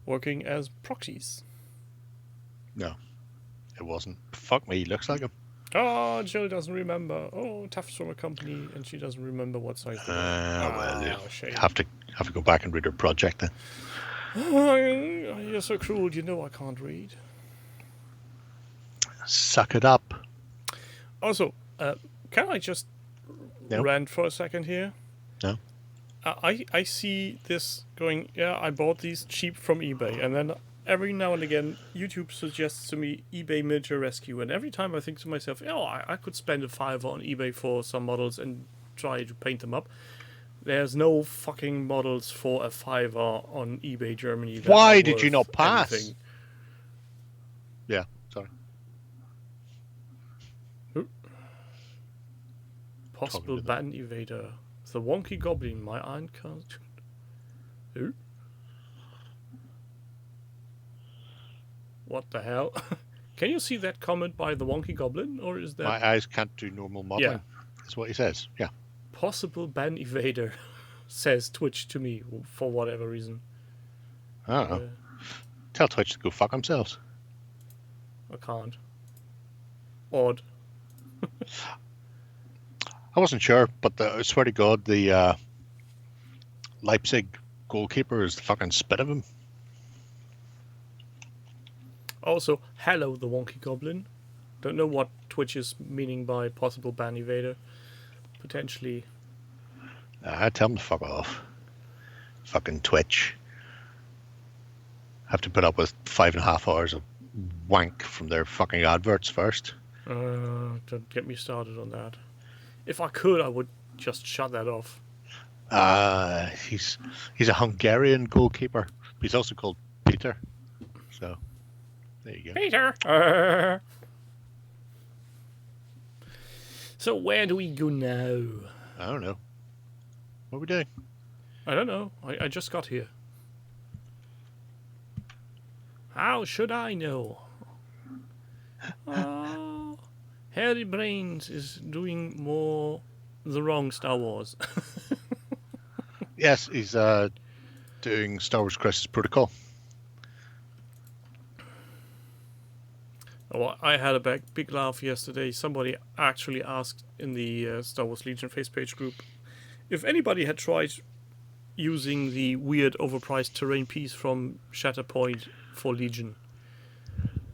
Working as proxies. No, it wasn't. Fuck me, he looks like him. Oh, Jill doesn't remember. Oh, Taft's from a company, and she doesn't remember what size they are. Well, you shame. have to go back and read her project then. Oh, you're so cruel. You know I can't read. Suck it up. Also, can I just No. rant for a second here? No. I see this going, yeah, I bought these cheap from eBay, and then every now and again YouTube suggests to me eBay miniature rescue, and every time I think to myself, oh, I could spend a $5 on eBay for some models and try to paint them up. There's no fucking models for a $5 on eBay Germany. That Why are did you worth not pass? anything. Yeah, sorry. Possible to ban evader. The wonky goblin, my aunt can't. Who? What the hell? Can you see that comment by the wonky goblin, or is that My eyes can't do normal modeling. That's what he says. Yeah. possible ban evader? Says Twitch to me for whatever reason. I don't know. Tell Twitch to go fuck themselves. I can't. Odd. I wasn't sure, but I swear to God, the Leipzig goalkeeper is the fucking spit of him. Also, hello, the wonky goblin. Don't know what Twitch is meaning by possible ban evader. Potentially. I tell him to fuck off. Fucking Twitch. Have to put up with 5.5 hours of wank from their fucking adverts first. Don't get me started on that. If I could, I would just shut that off. He's a Hungarian goalkeeper. He's also called Peter. So there you go. Peter! So where do we go now? I don't know. What are we doing? I don't know. I just got here. How should I know? Oh, Harry Brains is doing more the wrong Star Wars. Yes, he's doing Star Wars Crisis Protocol. Oh, I had a big laugh yesterday. Somebody actually asked in the Star Wars Legion face page group if anybody had tried using the weird overpriced terrain piece from Shatterpoint for Legion.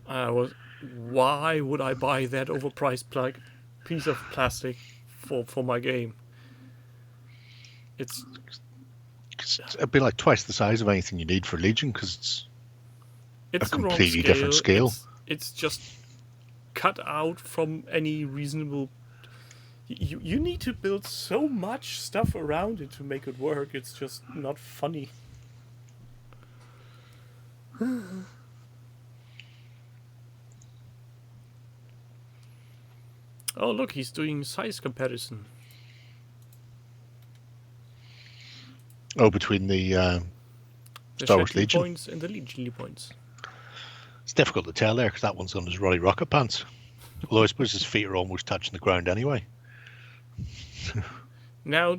Why would I buy that overpriced piece of plastic for my game? It'd be like twice the size of anything you need for Legion because it's a the wrong completely different scale. It's just cut out from any reasonable. You need to build so much stuff around it to make it work. It's just not funny. Oh, look, he's doing size comparison. Oh, between the The Star Wars Shetland Legion. points and the Legion points. It's difficult to tell there because that one's on his Roddy Rocket pants. Although I suppose his feet are almost touching the ground anyway. Now,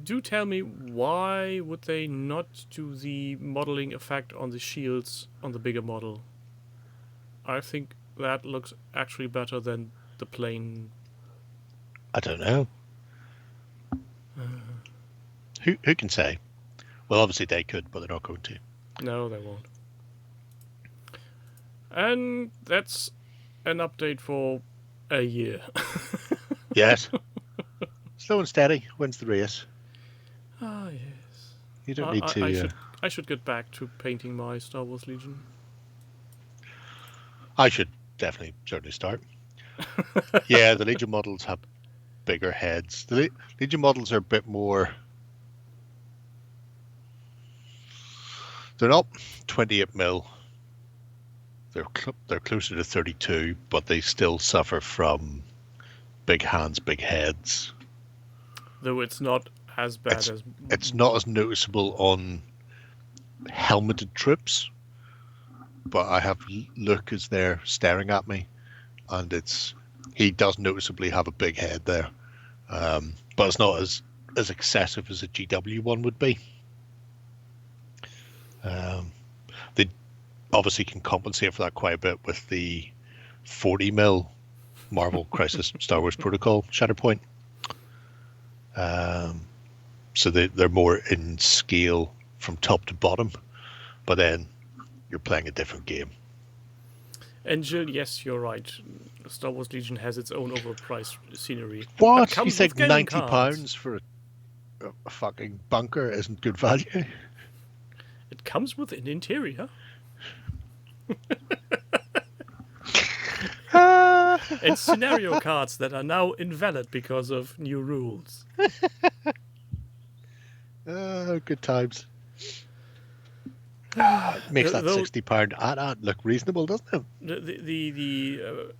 do tell me, why would they not do the modeling effect on the shields on the bigger model? I think that looks actually better than the plain. I don't know. Who can say? Well, obviously they could, but they're not going to. No, they won't. And that's an update for a year. Yes. Slow and steady wins the race. Ah, yes. You don't need to. I should get back to painting my Star Wars Legion. I should definitely certainly start. Yeah, the Legion models have bigger heads. The Legion models are a bit more. They're not 28 mil. They're closer to 32, but they still suffer from big hands, big heads. Though it's not as bad as... It's not as noticeable on helmeted troops, but I have Luke is there staring at me, and he does noticeably have a big head there, but it's not as excessive as a GW one would be. They obviously can compensate for that quite a bit with the 40 mil Marvel Crisis Star Wars Protocol Shatterpoint. So they're more in scale from top to bottom, but then you're playing a different game. And Jill, yes, you're right. Star Wars Legion has its own overpriced scenery. What? You think £90 for a fucking bunker isn't good value? It comes with an interior. And scenario cards that are now invalid because of new rules. Good times. Makes that £60 ad look reasonable, doesn't it? The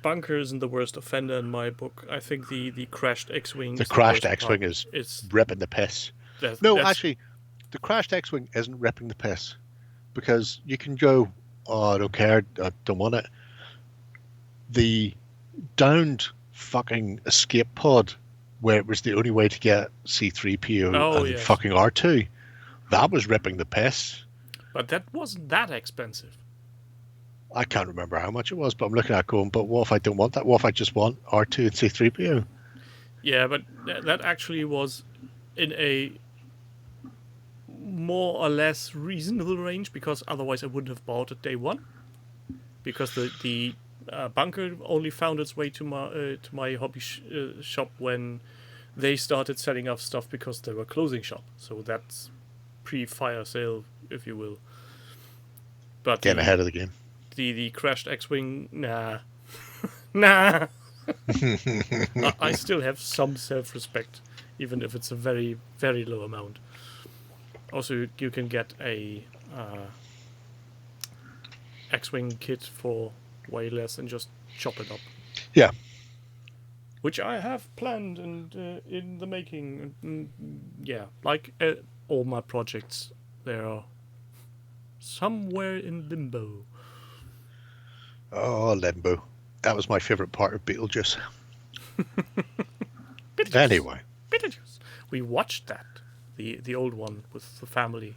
bunker isn't the worst offender in my book. I think the crashed X-Wing... The crashed X-Wing is ripping the piss. Actually, the crashed X-Wing isn't ripping the piss. Because you can go, I don't care, I don't want it. The downed fucking escape pod, where it was the only way to get C-3PO and fucking R2, that was ripping the piss. But that wasn't that expensive. I can't remember how much it was, but I'm looking at going, but what if I don't want that? What if I just want R2 and C-3PO? Yeah, but that actually was in a more or less reasonable range, because otherwise I wouldn't have bought it day one. Because the bunker only found its way to my hobby shop when they started setting up stuff because they were closing shop. So that's pre-fire sale, if you will. But getting ahead of the game. The crashed X-Wing, nah. Nah. I still have some self-respect, even if it's a very, very low amount. Also, you can get a X-Wing kit for way less and just chop it up. Yeah. Which I have planned and in the making. Yeah, like all my projects, they are somewhere in limbo. Oh, limbo. That was my favourite part of Beetlejuice. Beetlejuice. Anyway. Beetlejuice. We watched that, the old one with the family.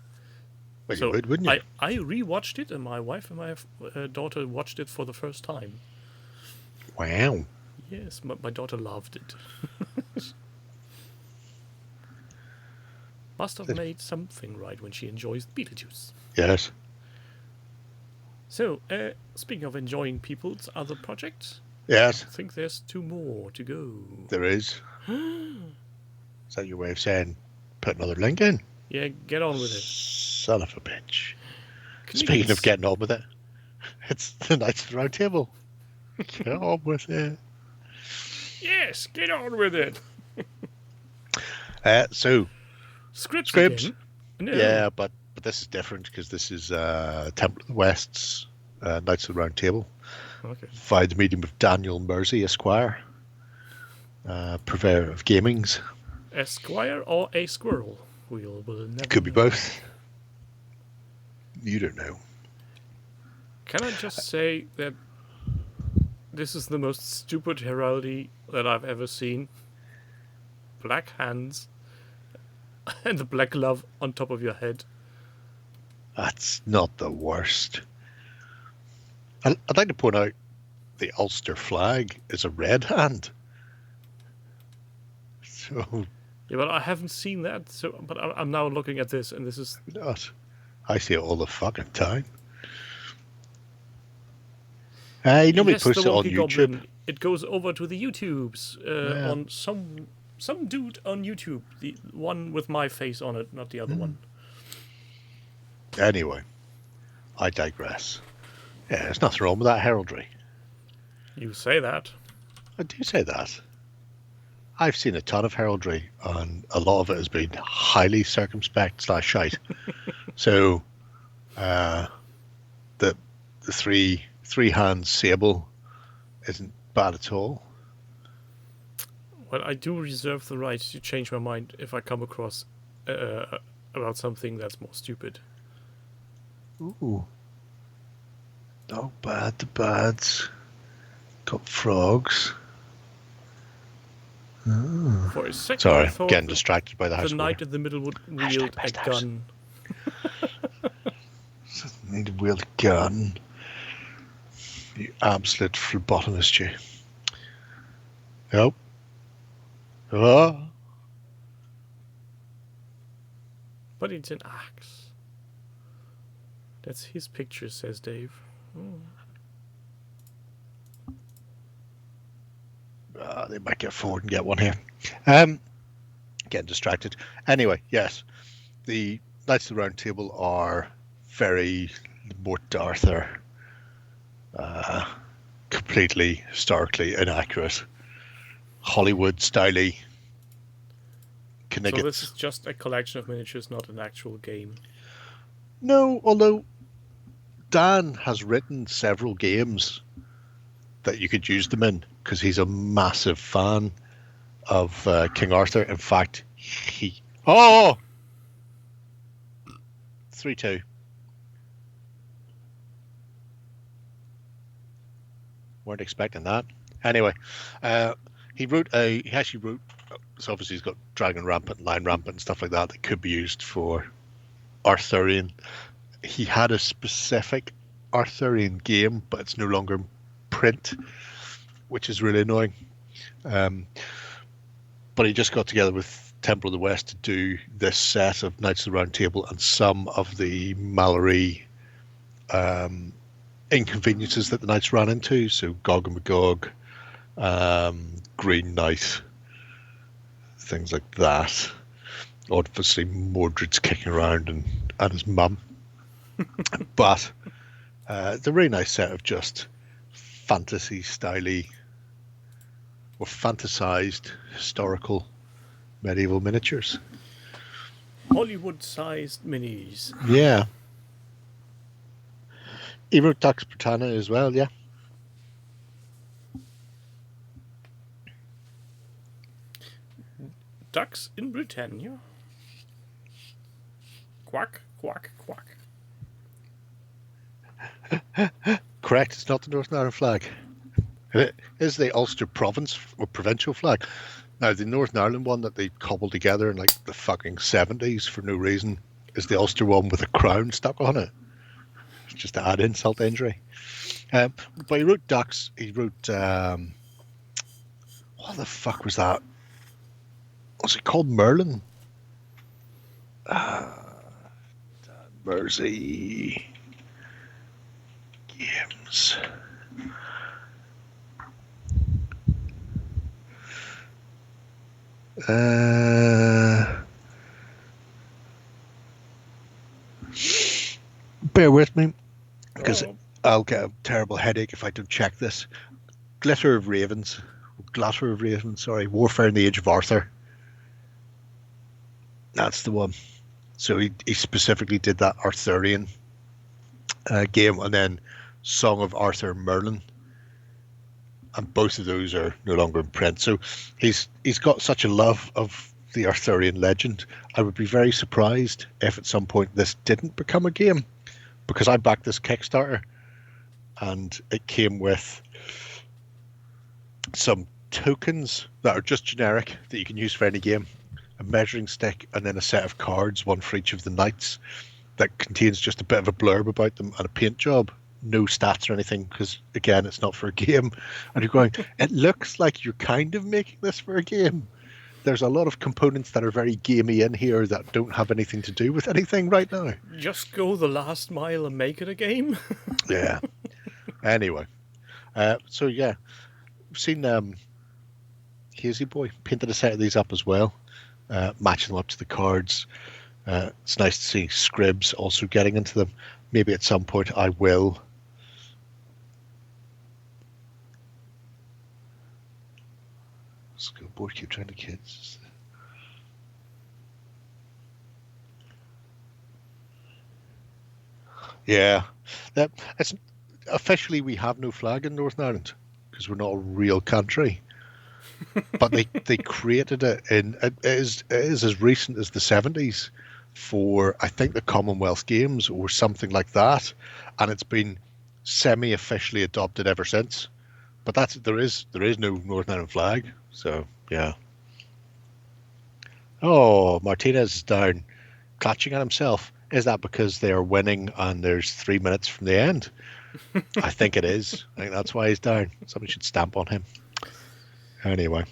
Well, you would, wouldn't you? I rewatched it, and my wife and my daughter watched it for the first time. Wow. Yes, my daughter loved it. Must have made something right when she enjoys Beetlejuice. Yes. So, speaking of enjoying people's other projects, yes, I think there's 2 more to go. There is. Is that your way of saying put another link in? Yeah, get on with it. Son of a bitch. Speaking of getting on with it, it's the Knights of the Round Table. Get on with it. Yes, get on with it. So, Scripts. No. Yeah, but this is different because this is Temple of the West's Knights of the Round Table. Okay. Via the medium of Daniel Mersey, Esquire, purveyor of gamings. Esquire or a squirrel? Will never Could be know. both. You don't know. Can I just say that this is the most stupid heraldry that I've ever seen? Black hands and the black glove on top of your head. That's not the worst. I'd like to point out the Ulster flag is a red hand. So... Yeah, but I haven't seen that. So, but I'm now looking at this, and this is... Not. I see it all the fucking time. Nobody posts it on YouTube. Goblin, it goes over to the YouTubes on some dude on YouTube, the one with my face on it, not the other one. Anyway, I digress. Yeah, there's nothing wrong with that heraldry. You say that. I do say that. I've seen a ton of heraldry, and a lot of it has been highly circumspect / shite. So, the three-hand sable isn't bad at all. Well, I do reserve the right to change my mind if I come across about something that's more stupid. Ooh. Oh, bad, the bads. Got frogs. Oh. For a second, Sorry, I thought getting distracted by the house. the knight in the middle would wield a gun. Need to wield a gun. You absolute phlebotomist, you. Yep. Oh. But it's an axe. That's his picture, says Dave. They might get forward and get one here. Getting distracted. Anyway, yes. The Knights of the Round Table are very Mort Arthur, completely historically inaccurate, Hollywood styley. So this is just a collection of miniatures, not an actual game. No, although Dan has written several games that you could use them in because he's a massive fan of King Arthur. In fact, he... Oh! 3-2. Weren't expecting that. Anyway, he actually wrote, so obviously he's got Dragon Rampant, Lion Rampant and stuff like that that could be used for Arthurian. He had a specific Arthurian game, but it's no longer in print, which is really annoying. But he just got together with Temple of the West to do this set of Knights of the Round Table and some of the Mallory inconveniences that the Knights ran into. So Gog and Magog, Green Knight, things like that. Obviously, Mordred's kicking around and his mum. But it's a really nice set of just fantasy styly or fantasized historical medieval miniatures. Hollywood-sized minis. Yeah. He wrote Dux Britannia as well, yeah. Ducks in Britannia. Quack, quack, quack. Correct, it's not the Northern Ireland flag. It is the Ulster province or provincial flag. Now, the Northern Ireland one that they cobbled together in like the fucking 70s for no reason is the Ulster one with a crown stuck on it. Just to add insult to injury. But he wrote Ducks. He wrote... what the fuck was that? What's it called? Merlin? Mersey... Games... bear with me, because I'll get a terrible headache if I don't check this. Glitter of Ravens, sorry, Warfare in the Age of Arthur. That's the one. So he specifically did that Arthurian game, and then Song of Arthur Merlin. And both of those are no longer in print. So he's got such a love of the Arthurian legend. I would be very surprised if at some point this didn't become a game, because I backed this Kickstarter and it came with some tokens that are just generic that you can use for any game, a measuring stick, and then a set of cards, one for each of the knights, that contains just a bit of a blurb about them and a paint job. No stats or anything, because again, it's not for a game. And you're going, it looks like you're kind of making this for a game. There's a lot of components that are very gamey in here that don't have anything to do with anything right now. Just go the last mile and make it a game. Yeah. Anyway, so yeah, we've seen Hazy Boy painted a set of these up as well, matching them up to the cards. It's nice to see Scribs also getting into them. Maybe at some point I will. School board keep trying to kids. Yeah, that it's officially we have no flag in Northern Ireland because we're not a real country. But they created it it is as recent as the 70s for I think the Commonwealth Games or something like that, and it's been semi-officially adopted ever since. But there is no Northern Ireland flag, so yeah. Oh, Martinez is down, clutching at himself. Is that because they are winning and there's 3 minutes from the end? I think it is. I think that's why he's down. Somebody should stamp on him. Anyway.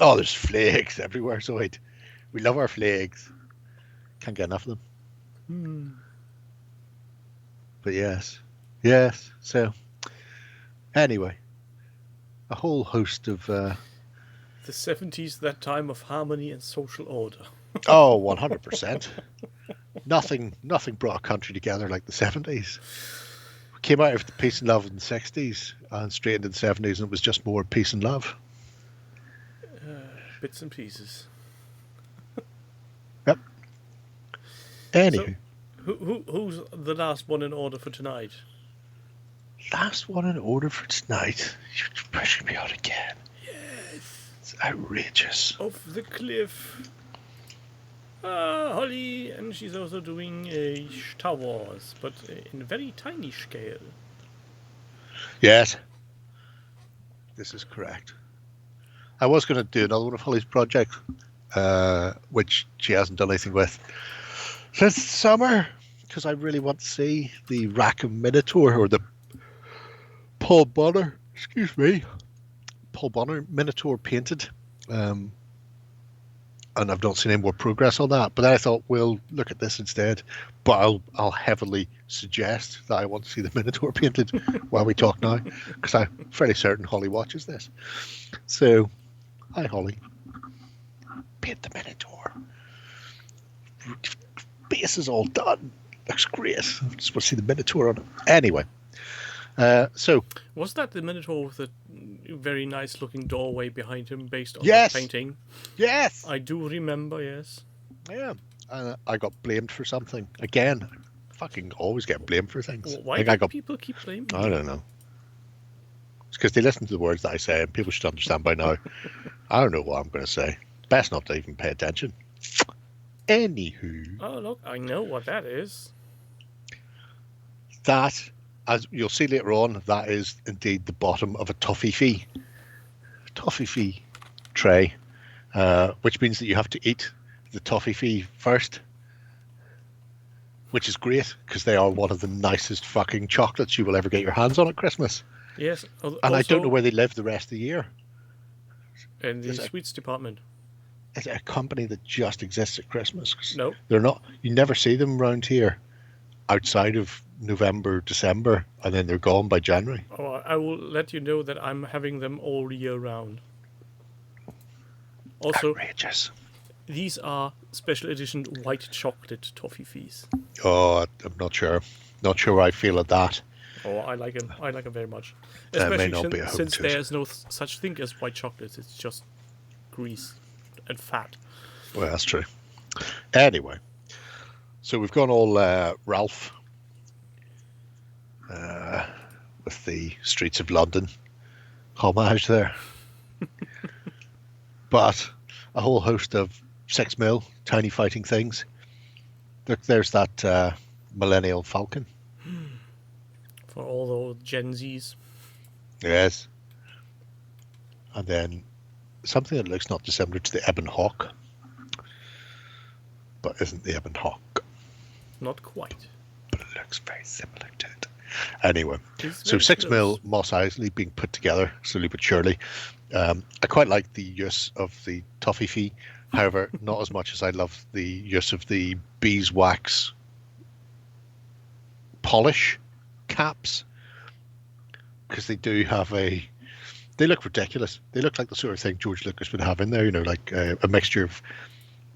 Oh, there's flags everywhere, so we love our flags. Can't get enough of them. But yes. So, anyway, a whole host of... the 70s, that time of harmony and social order. Oh, 100%. Nothing brought a country together like the 70s. We came out of the peace and love in the 60s and straight into the 70s, and it was just more peace and love. Bits and pieces. Yep. Anywho. So, who's the last one in order for tonight? Last one in order for tonight? You're pushing me out again. Yes. It's outrageous. Off the cliff. Holly, and she's also doing a Star Wars, but in a very tiny scale. Yes. This is correct. I was going to do another one of Holly's projects, which she hasn't done anything with since the summer, because I really want to see the Rackham Minotaur, or the Paul Bonner Minotaur painted. And I've not seen any more progress on that. But then I thought, we'll look at this instead. But I'll heavily suggest that I want to see the Minotaur painted while we talk now, because I'm fairly certain Holly watches this. So, hi Holly. Paint the Minotaur. Base is all done. Looks great. I just want to see the Minotaur on it. Anyway. So was that the Minotaur with the very nice looking doorway behind him based on Yes. the painting? Yes, I do remember, yes. yeah. I got blamed for something again. Fucking always get blamed for things. Why do people keep blaming I you? don't know. It's because they listen to the words that I say, and people should understand by now. I don't know what I'm going to say. Best not to even pay attention. Anywho, Oh, look, I know what that is. that, as you'll see later on, that is indeed the bottom of a toffee tray, which means that you have to eat the toffee first, which is great because they are one of the nicest fucking chocolates you will ever get your hands on at Christmas. Yes. And I don't know where they live the rest of the year. In the Is it- sweets department. Is it a company that just exists at Christmas? 'Cause No. they're not. You never see them around here outside of November, December, and then they're gone by January. Oh, I will let you know that I'm having them all year round. Also, Outrageous. these are special edition white chocolate toffees. Oh, I'm not sure. Not sure how I feel at that. Oh, I like them. I like them very much. That may Especially not be a home since to it. there's no such thing as white chocolate. It's just grease and fat. Well, that's true. Anyway, so we've gone all Ralph with the streets of London homage there. But a whole host of 6mm tiny fighting things. There's that Millennial Falcon. For all the Gen Zs. Yes. And then something that looks not dissimilar to the Ebon Hawk, but isn't the Ebon Hawk. Not quite. But it looks very similar to it. Anyway, It's so very 6mm close. Moss Eisley being put together slowly but surely. I quite like the use of the toffee. However, not as much as I love the use of the beeswax polish caps, because they do have they look ridiculous. They look like the sort of thing George Lucas would have in there, like a mixture of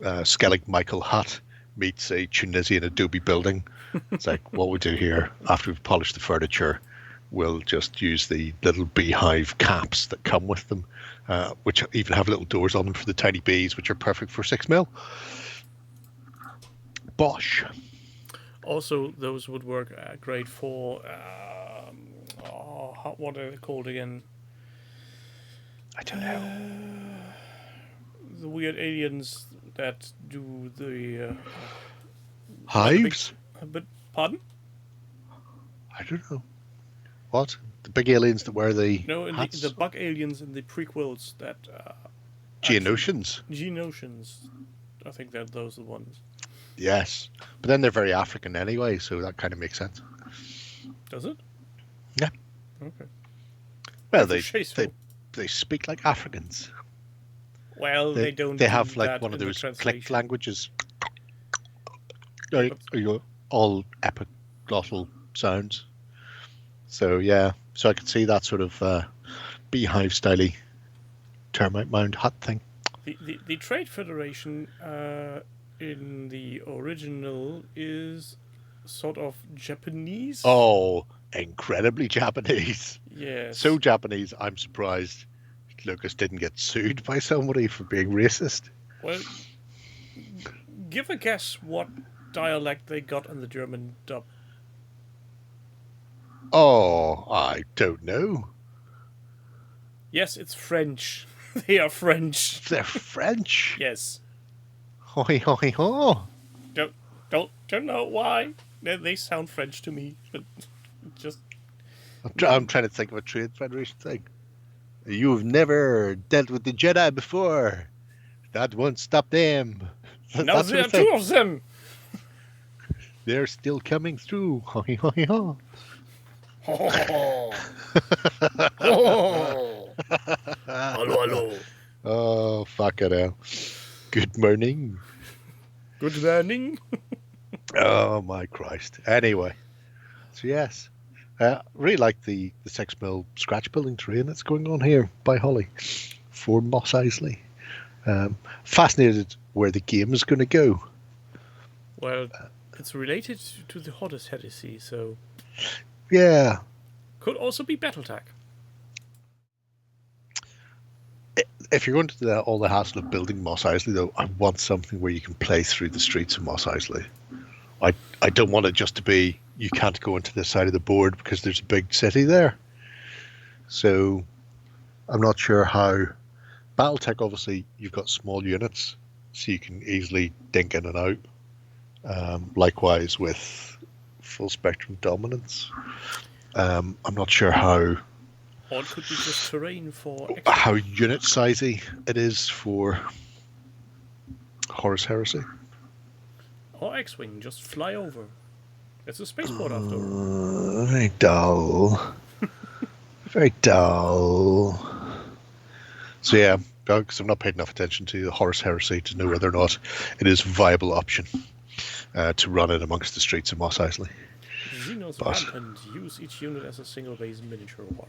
Skellig Michael hut meets a Tunisian adobe building. It's like, what we do here after we've polished the furniture, we'll just use the little beehive caps that come with them, which even have little doors on them for the tiny bees, which are perfect for 6mm. Bosh. Also, those would work great for what are they called again? I don't know. The weird aliens that do the Hives? but pardon? I don't know. What? The big aliens that wear the No, in hats? the bug aliens in the prequels that Geonosians? Geonosians. I think that those are the ones. Yes. But then they're very African anyway, so that kind of makes sense. Does it? Yeah. Okay. Well, That's they speak like Africans. Well, they don't. They do have like that one of in the those click translation. languages. Like, all epiglottal sounds. So yeah, so I could see that sort of beehive styly termite mound hut thing. The Trade Federation in the original is sort of Japanese. Oh, incredibly Japanese. Yes. So Japanese, I'm surprised Lucas didn't get sued by somebody for being racist. Well, give a guess what dialect they got in the German dub. Oh, I don't know. Yes, it's French. They are French. They're French. Yes. Hoi hoi ho. Don't know why. They sound French to me, but just. I'm trying to think of a Trade Federation thing. You've never dealt with the Jedi before. That won't stop them. Now there are two of them. They're still coming through. Hoi hoi ho. Oh. Hello. Oh, fuck it hell. Good morning. Good morning. Oh, my Christ. Anyway. So, yes. Really like the 6mm scratch building terrain that's going on here by Holly for Moss Isley. Fascinated where the game is going to go. Well, it's related to the Hoddest Heresy, so... Yeah. Could also be Battletech. If you're going to do all the hassle of building Moss Isley, though, I want something where you can play through the streets of Moss Isley. I don't want it just to be you can't go into this side of the board because there's a big city there. So I'm not sure how... Battletech, obviously, you've got small units, so you can easily dink in and out. Likewise with Full Spectrum Dominance. I'm not sure how... Or it could be just terrain for... How unit sizey it is for Horus Heresy. Or X-Wing, just fly over. It's a spaceport after all. Very dull. Very dull. So yeah, because I've not paid enough attention to the Horus Heresy to know whether or not it is a viable option to run it amongst the streets of Moss Isley. Xenos Rampant. Use each unit as a single base miniature war.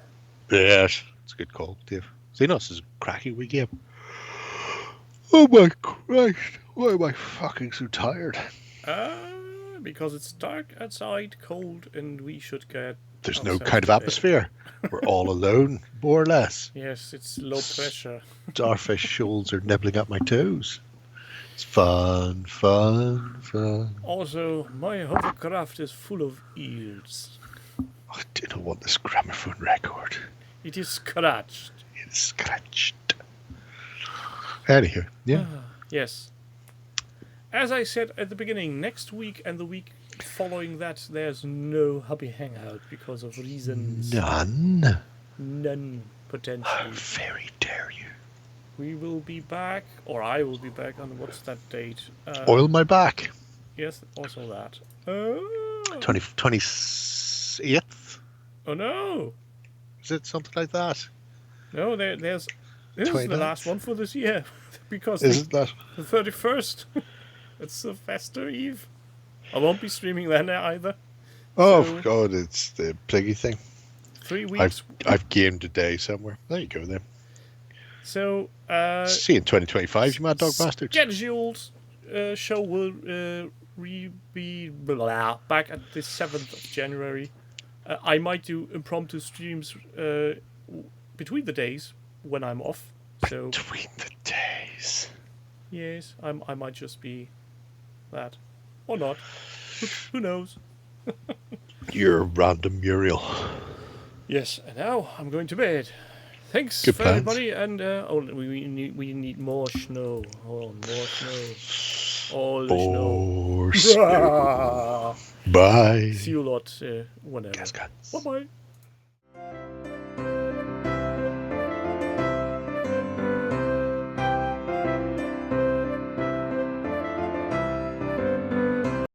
Yes, it's a good call, Dave. Xenos is a cracking wee game. Oh my Christ, why am I fucking so tired? Because it's dark outside, cold, and we should get... There's no kind of atmosphere. We're all alone, more or less. Yes, it's low pressure. Starfish shoals are nibbling at my toes. It's fun, fun, fun. Also, my hovercraft is full of eels. I didn't want this gramophone record. It is scratched. It's scratched. Anywho, yeah. Yes. As I said at the beginning, next week and the week following that, there's no Hobby Hangout because of reasons. None. None, potentially. Very dare you. We will be back, or I will be back on what's that date? Oil my back. Yes, also that. 28th? Oh no! Is it something like that? No, there's... This is the 29th? last one for this year. Because Isn't that? the 31st. It's Sylvester Eve. I won't be streaming then either. Oh, So- God, it's the Pliggy thing. 3 weeks. I've gamed a day somewhere. There you go, then. So, See you in 2025, you mad dog bastards. scheduled show will be back at the 7th of January. I might do impromptu streams between the days when I'm off. So Between the days. yes, I might just be that, or not. Who knows? You're a random Muriel. Yes, and now I'm going to bed. Thanks Good for plans. everybody, and we need more snow. Oh, more snow. All the Or snow. Bye. See you a lot whenever. Guys. Bye bye.